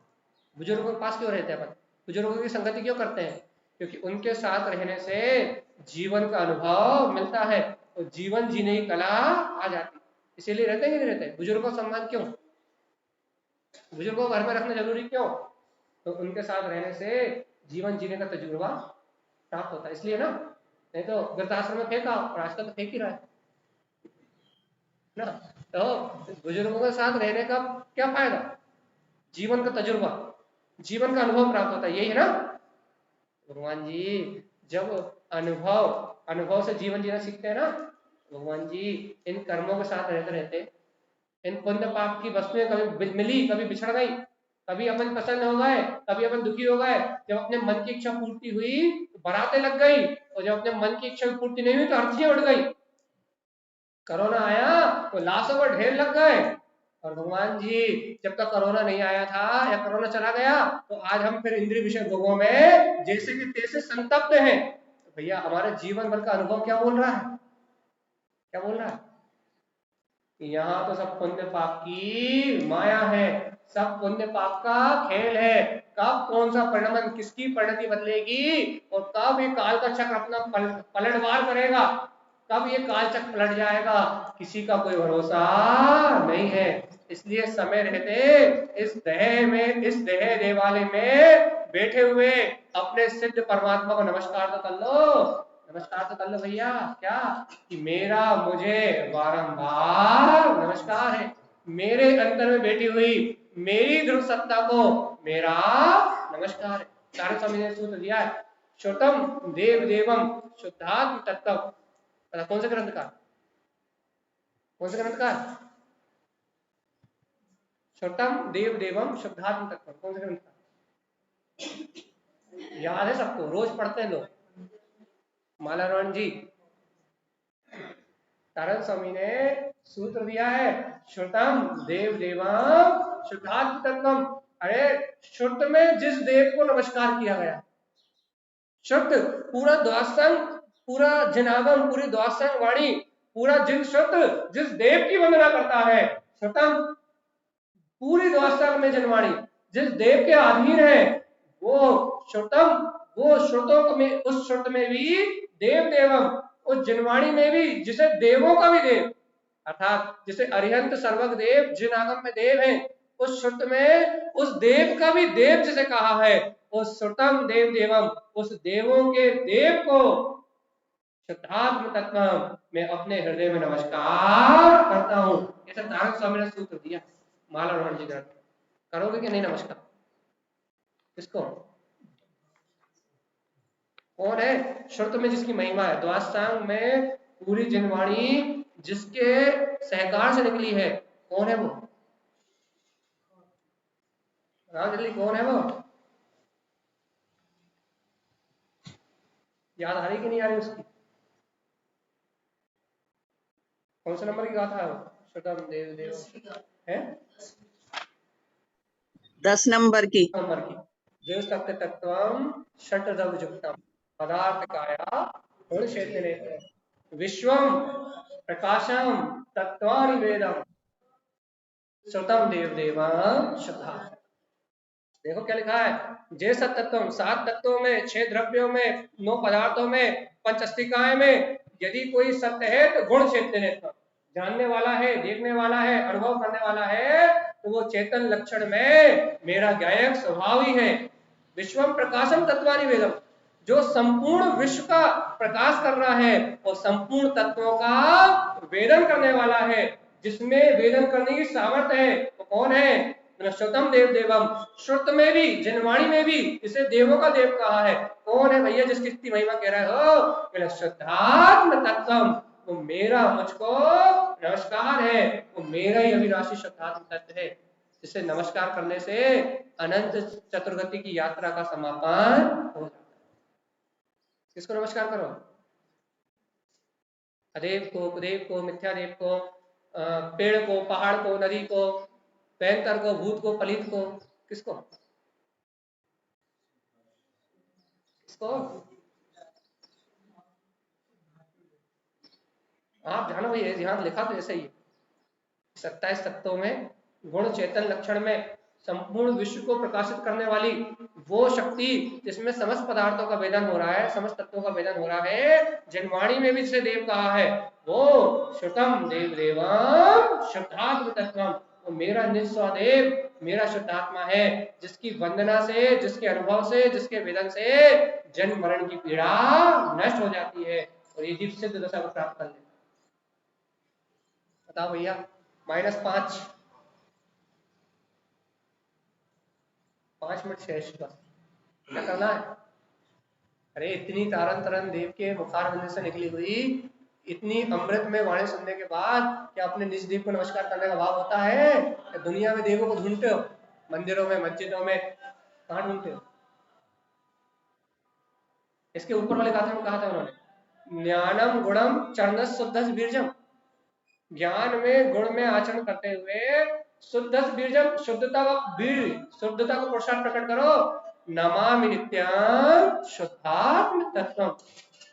बुजुर्गों के पास क्यों रहते हैं अपन, बुजुर्गों की संगति क्यों करते हैं, क्योंकि उनके साथ रहने से जीवन का अनुभव मिलता है और जीवन जीने की कला आ जाती है। इसीलिए रहते हैं कि नहीं रहते। बुजुर्गों का सम्मान क्यों, बुजुर्गों को घर में रखना जरूरी क्यों, तो उनके साथ रहने से जीवन जीने का तजुर्बा प्राप्त होता है, इसलिए ना। नहीं तो वृद्धाश्रम में फेंका, और आजकल तो फेंक ही रहा है ना। तो बुजुर्गों के साथ रहने का क्या फायदा, जीवन का तजुर्बा, जीवन का अनुभव प्राप्त होता है, यही है ना। भगवान जी जब अनुभव अनुभव से जीवन जीना सीखते हैं ना, भगवान जी इन कर्मों के साथ रहते रहते इन पुण्य पाप की वस्तुएं कभी मिली, कभी बिछड़ गई, कभी अपन पसंद हो गए, कभी अपन दुखी हो गए। जब अपने मन की इच्छा पूर्ति हुई तो बारातें लग गई, और जब अपने मन की इच्छा पूर्ति नहीं हुई तो अर्थियां उड़ गई। कोरोना आया तो लाशों पर ढेर लग गए, और भगवान जी जब तक कोरोना नहीं आया था या कोरोना चला गया तो आज हम फिर इंद्रिय विषय भोगों में जैसे कि तैसे संतप्त हैं। तो भैया हमारे जीवन भर का अनुभव क्या बोल रहा है, क्या बोल रहा है, यहाँ तो सब पुण्य पाप की माया है, सब पुण्य पाप का खेल है। कब कौन सा परिणाम, किसकी परिणति बदलेगी, और कब ये काल का चक्र अपना पलटवार करेगा, कब ये काल चक्र पलट जाएगा, किसी का कोई भरोसा नहीं है। इसलिए समय रहते इस देह देवालय में बैठे हुए अपने सिद्ध परमात्मा को नमस्कार तो कर लो, नमस्कार तो कर लो भैया। क्या कि मेरा मुझे बारंबार नमस्कार है, मेरे अंतर में बैठी हुई मेरी ध्रुव सत्ता को मेरा नमस्कार है। नारद स्वामी ने सूत्र दिया है, श्रुतम देव देवम शुद्धात्म तत्व। कौन से ग्रंथ का, कौन से ग्रंथ का, श्रुतम देव देवम शुद्धात्म तत्व, कौन से ग्रंथ का, याद है सबको, रोज पढ़ते हैं लोग। मालाराम जी नारद स्वामी ने सूत्र दिया है, श्रुतम देव देवम शुद्धात्म तत्वम। अरे श्रुत में जिस देव को नमस्कार किया गया, श्रुत पूरा द्वासंग, पूरा जनागम, पूरी द्वासंग वाणी, पूरा जिन श्रुत जिस देव की वंदना करता है, श्रुतम पूरी द्वासंग में जनवाणी जिस देव के अधीन है, वो श्रुतम, वो श्रुतों में, उस श्रुत में भी देव देवम, उस जनवाणी में भी जिसे देवों का भी देव, अर्थात जिसे अरिहंत सर्वग देव जिन आगम में देव है, उस श्रुत में उस देव का भी देव जिसे कहा है, उस श्रुतम देव देवम, उस देवों के देव को शुद्धात्म तत्व मैं अपने हृदय में नमस्कार करता हूँ। ऐसा नारद स्वामी ने सूत्र दिया मालारोहण जी ग्रंथ। करोगे कि नहीं नमस्कार, किसको, कौन है, श्रुत में जिसकी महिमा है, द्वासांग में पूरी जनवाणी जिसके सहकार से निकली है, कौन है वो, जल्दी कौन है वो, याद आ रही कि नहीं आ रही उसकी, कौन से नंबर की गाथा है वो, श्रुतम देव देव है 10 नंबर की, नंबर की। जो सत्य तत्वम षट्रव युक्तम पदार्थ काया गुण क्षेत्र विश्वम प्रकाशम तत्वानि वेदम श्रुतम देव देवम शुद्धा। देखो क्या लिखा है, जे सत तत्व, 7 तत्वों में, 6 द्रव्यों में, 9 पदार्थों में, पंचस्तिकाएं में यदि कोई सत्य है तो गुण क्षेत्र जानने वाला है, देखने वाला है, अनुभव करने वाला है, तो वो चेतन लक्षण में मेरा ज्ञायक स्वभाव ही है। विश्वम प्रकाशम तत्वानि वेदम, जो संपूर्ण विश्व का प्रकाश कर रहा है और संपूर्ण तत्वों का वेदन करने वाला है, जिसमें वेदन करने की सामर्थ्य है, तो कौन है, श्रुतम देव देवम, श्रुत में भी जनवाणी में भी इसे देवों का देव कहा है, कौन है भैया जिसकी इतनी महिमा कह रहे हो, शुद्धात्म तत्वम, वो मेरा मुझको नमस्कार है, वो मेरा ही अविनाशी शुद्धात्म तत्व है, जिसे नमस्कार करने से अनंत चतुर्गति की यात्रा का समापन हो जाता है। किसको नमस्कार करो, अदेव को, कुदेव को, मिथ्यादेव को, पेड़ को, पहाड़ को, नदी को, पैंतर को, भूत को, पलित को, किसको, किसको, आप जानो भाई, यहाँ लिखा तो ऐसा ही है, 27 तत्वों में गुण चेतन लक्षण में संपूर्ण विश्व को प्रकाशित करने वाली वो शक्ति जिसमें समस्त पदार्थों का वेदन हो रहा है, समस्त तत्वों का वेदन हो रहा है, जनवाणी में भी जिसे देव कहा है, वो श्रुतम देव देवम शुद्धात्म तत्वम, वो मेरा निस्वदेव, मेरा शुद्धात्मा है, जिसकी वंदना से, जिसके अनुभव से, जिसके वेदन से जन्म मरण की पीड़ा नष्ट हो जाती है और ये जीव सिद्ध दशा को प्राप्त कर लेता है। बताओ भैया, -5 5 मिनट शेष बस, क्या करना है? अरे इतनी तारन तरन देव के मुखारविंद से निकली हुई इतनी अमृत में वाणी सुनने के बाद क्या अपने निज देव को नमस्कार करने का भाव होता है? क्या दुनिया में देवों को ढूंढते हो, मंदिरों में, मस्जिदों में, कहाँ ढूंढते हो? इसके ऊपर वाले गाथा में कहा था उन्होंने, ज्ञानम गुणम चरणस शुद्धस बीर्जम, ज्ञान में गुण में आचरण करते हुए शुद्धस बीर्जम, शुद्धता का बीर, शुद्धता को पुरुषार्थ प्रकट करो, नमामि नित्यम शुद्धात्म तत्वम।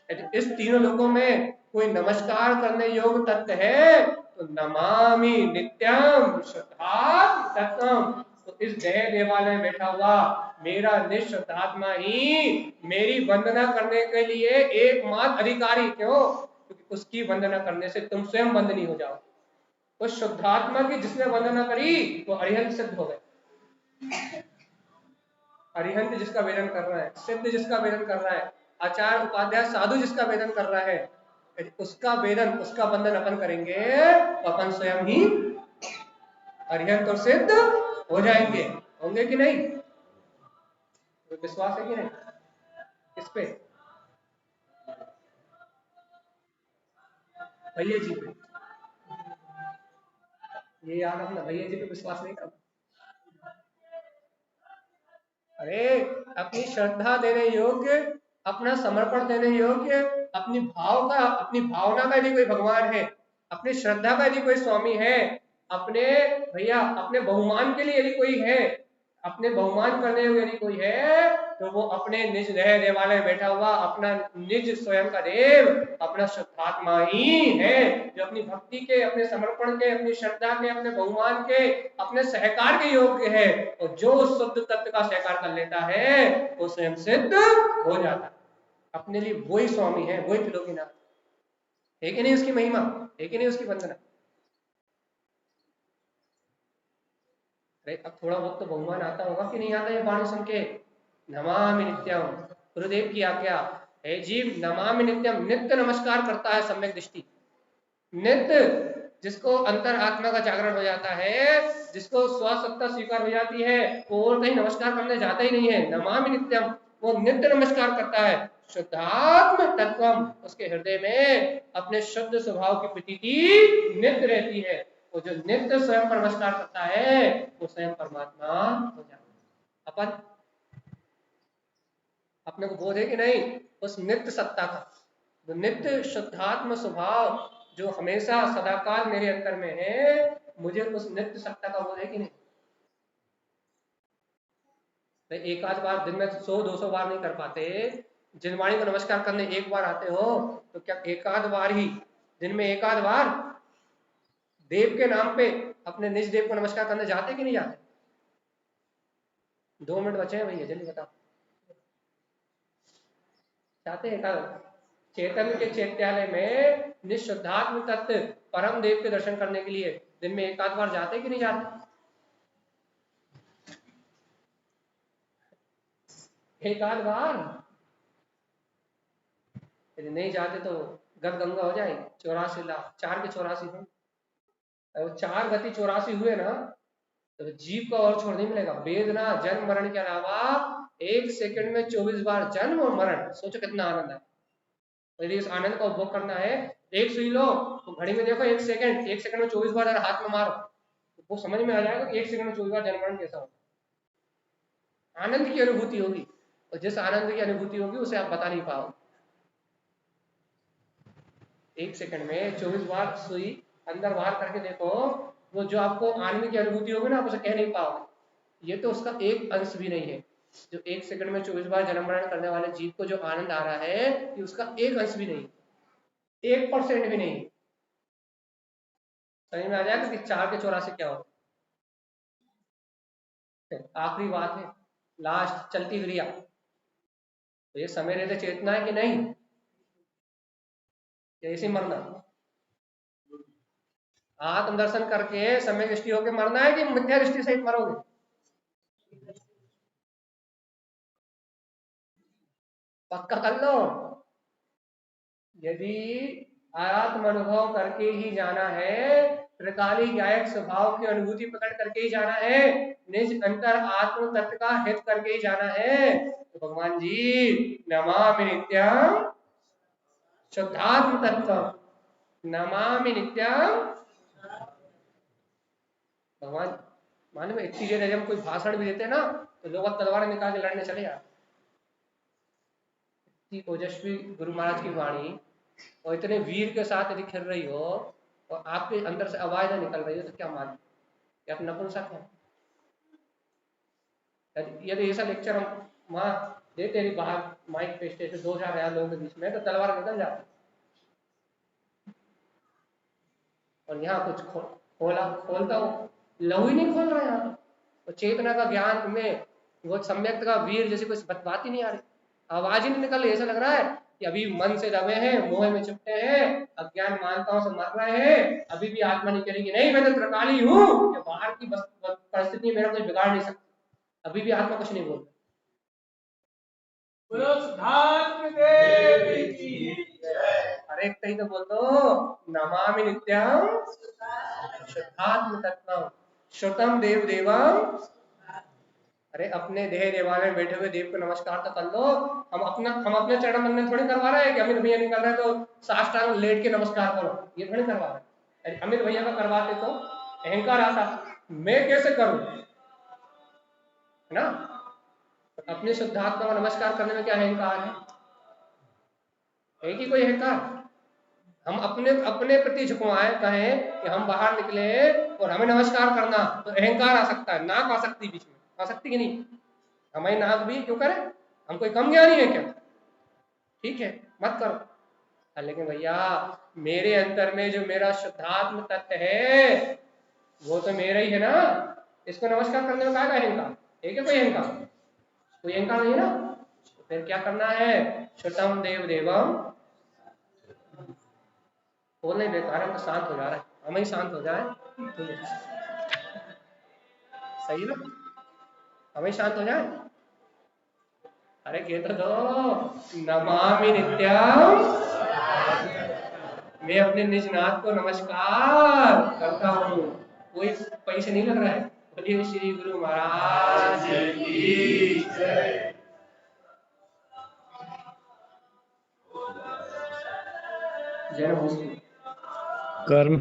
यदि इस तीनों लोगों में कोई नमस्कार करने योग्य तत्व है तो नमामि नित्यम शुद्धात्म तत्वम, तो इस देह देवालय में बैठा हुआ मेरा निःशुद्धात्मा ही मेरी वंदना करने के लिए एकमात्र अधिकारी। क्यों? क्योंकि उसकी वंदना करने से तुम स्वयं वंदनीय हो जाओ। उस शुद्धात्मा की जिसने वंदना करी वो अरिहंत सिद्ध हो गए। अरिहंत जिसका वेदन कर रहा है, सिद्ध जिसका वेदन कर रहा है, आचार्य उपाध्याय साधु जिसका वेदन कर रहा है, उसका वेदन, उसका वंदन अपन करेंगे तो अपन स्वयं ही अरिहंत और सिद्ध हो जाएंगे। होंगे कि नहीं? तो विश्वास है कि नहीं इस पे? भैया जी पे, ये याद रखना, भैया जी पे विश्वास नहीं करना। अरे अपनी श्रद्धा देने योग्य, अपना समर्पण देने योग्य, अपनी भावना का यदि कोई भगवान है, अपनी श्रद्धा का यदि कोई स्वामी है, अपने भैया अपने बहुमान के लिए यदि कोई है, अपने बहुमान करने योग्य यदि कोई है, तो वो अपने निज देह देवालय बैठा हुआ अपना निज स्वयं का देव, अपना शुद्धात्मा ही है, जो अपनी भक्ति के, अपने समर्पण के, अपनी श्रद्धा के, अपने बहुमान के, अपने सहकार के योग्य है। और जो उस शुद्ध तत्व का सहकार कर लेता है वो स्वयं सिद्ध हो जाता है। अपने लिए वही स्वामी है, वही त्रिलोकीनाथ है कि नहीं? उसकी महिमा है कि नहीं? उसकी वंदना। अरे अब थोड़ा बहुत तो बहुमान आता होगा कि नहीं आता? ये वाणी सुन के, नमामि नित्यम, गुरुदेव की आज्ञा है जीव, नमामि नित्यम, नित्य नमस्कार करता है सम्यक दृष्टि, नित्य जिसको अंतर आत्मा का जागरण हो जाता है, जिसको स्वसत्ता स्वीकार हो जाती है, वो और कहीं नमस्कार करने जाता ही नहीं है। नमामि नित्यम, वो नित्य नमस्कार करता है। शुद्धात्म तत्वम, उसके हृदय में अपने शुद्ध स्वभाव की प्रतीति नित्य रहती है। वो जो नित्य स्वयं पर नमस्कार करता है वो स्वयं परमात्मा हो जाता है। अपन अपने को बोध है कि नहीं उस नित्य सत्ता का, वो नित्य शुद्धात्म स्वभाव जो हमेशा सदाकाल मेरे अंतर में है, मुझे उस नित्य सत्ता का बोध है कि नहीं? तो एक आध बार दिन में 100-200 बार नहीं कर पाते, जिनवाणी को नमस्कार करने एक बार आते हो तो क्या एक आध बार ही, दिन में एक आध बार देव के नाम पे अपने निज देव को नमस्कार करने जाते कि नहीं जाते? 2 मिनट बचे हैं भैया, जल्दी बताओ, जाते हैं? चैतन्य के चैत्यालय में निःशुद्धात्म तत्व परम देव के दर्शन करने के लिए दिन में एक आध बार जाते कि नहीं जाते? एक आध बार। यदि नहीं जाते तो गद गंगा हो जाएगी। 84 लाख, 4 के 84 हो, और 4 गति 84 हुए ना तो जीव को और छोड़ नहीं मिलेगा। वेदना जन्म मरण के अलावा 1 सेकंड में 24 बार जन्म और मरण, सोचो कितना आनंद है। यदि इस आनंद का उपभोग करना है, एक सुई लो तो घड़ी में देखो 1 सेकंड, 1 सेकंड में 24 बार अगर हाथ में मारो तो वो समझ में आ जाएगा कि 1 सेकंड में 24 बार जन्म मरण कैसा होता है। आनंद की अनुभूति होगी, और जिस आनंद की अनुभूति होगी उसे आप बता नहीं पाओगे। 1 सेकंड में 24 बार सुई अंदर बाहर करके देखो, वो जो आपको आनंद की अनुभूति होगी ना, आप उसे कह नहीं पाओगे। ये तो उसका एक अंश भी नहीं है। जो 1 सेकंड में 24 बार जन्म मरण करने वाले जीव को जो आनंद आ रहा है, ये उसका एक अंश भी नहीं, 1% भी नहीं। समझ में आ जाएगा कि 4 के 84 क्या होता है। आखिरी बात है, लास्ट चलती क्रिया। तो ये समय रहते चेतना है कि नहीं, ऐसे मरना, आत्म दर्शन करके समय दृष्टि होकर मरना है कि मिथ्या दृष्टि सहित मरोगे? पक्का कर लो। यदि आत्म अनुभव करके ही जाना है, त्रिकाली न्यायिक स्वभाव की अनुभूति प्रकट करके ही जाना है, निज अंतर आत्म तत्व का हित करके ही जाना है, तो भगवान जी नमामि नित्यम शुद्धात्म तत्व, नमामि नित्यम। भगवान माने में इतनी देर जब कोई भाषण भी देते ना तो लोग तलवार निकाल के लड़ने चले जाते। इतनी ओजस्वी गुरु महाराज की वाणी और इतने वीर के साथ यदि खिल रही हो और आपके अंदर से आवाज ना निकल रही हो तो क्या माने, या आप नपुंसक हैं? यदि ऐसा लेक्चर हम वहां देते हैं बाहर माइक पे स्टेज पे 2,000 लोगों के बीच में तो तलवार निकल जाती, और यहाँ कुछ खोलता हो, लहू ही नहीं खोल रहा है यहाँ तो चेतना का ज्ञान में वो सम्यक्त का वीर जैसे कुछ बात ही नहीं आ रही, आवाज ही नहीं निकल रही। ऐसा लग रहा है कि अभी मन से दबे हैं, मोह में चिपटे हैं, अज्ञान मानताओं से मर रहे हैं, अभी भी आत्मा नहीं करेगी। नहीं, मैं तो त्रिकाली हूँ, बाहर की परिस्थिति मेरा कोई बिगाड़ नहीं सकती, अभी भी आत्मा कुछ नहीं बोल। अरे कहीं तो बोल दो नमामि नित्यम शुद्धात्म तत्वम श्रुतम देव देवम। अरे अपने देह देवालय में बैठे हुए देव को नमस्कार तो कर लो। हम अपने चरण वंदन थोड़ी करवा रहे हैं कि अमित भैया निकल रहे हैं तो साष्टांग लेट के नमस्कार करो, ये थोड़ी करवा रहे हैं। अरे अमित भैया का करवाते तो अहंकार आता, मैं कैसे करूं, है ना? अपने शुद्धात्मा का नमस्कार करने में क्या अहंकार है? है कि कोई अहंकार? हम अपने प्रति झुकवाएं, कहें कि हम बाहर निकले और हमें नमस्कार करना, तो अहंकार आ सकता है, नाक आ सकती है बीच में, आ सकती कि नहीं? हमारी नाक भी क्यों करें, हम कोई कम ज्ञानी है क्या? ठीक है, मत करो। लेकिन भैया मेरे अंतर में जो मेरा शुद्धात्म तत्व है वो तो मेरा ही है ना, इसको नमस्कार करने में क्या अहंकार है? क्या कोई अहंकार? कोई अहंकार नहीं ना। तो फिर क्या करना है? श्रुतम देव देवम। बोलने बेकार है, तो शांत हो जा रहा है, हमें ही शांत हो जाए तो सही ना, हमें शांत हो जाए। अरे कह तो दो नमामि नित्यम, मैं अपने निजनाथ को नमस्कार करता हूँ, कोई पैसे नहीं लग रहा है। बोलिए श्री गुरु महाराज की जय। जय हो कर्म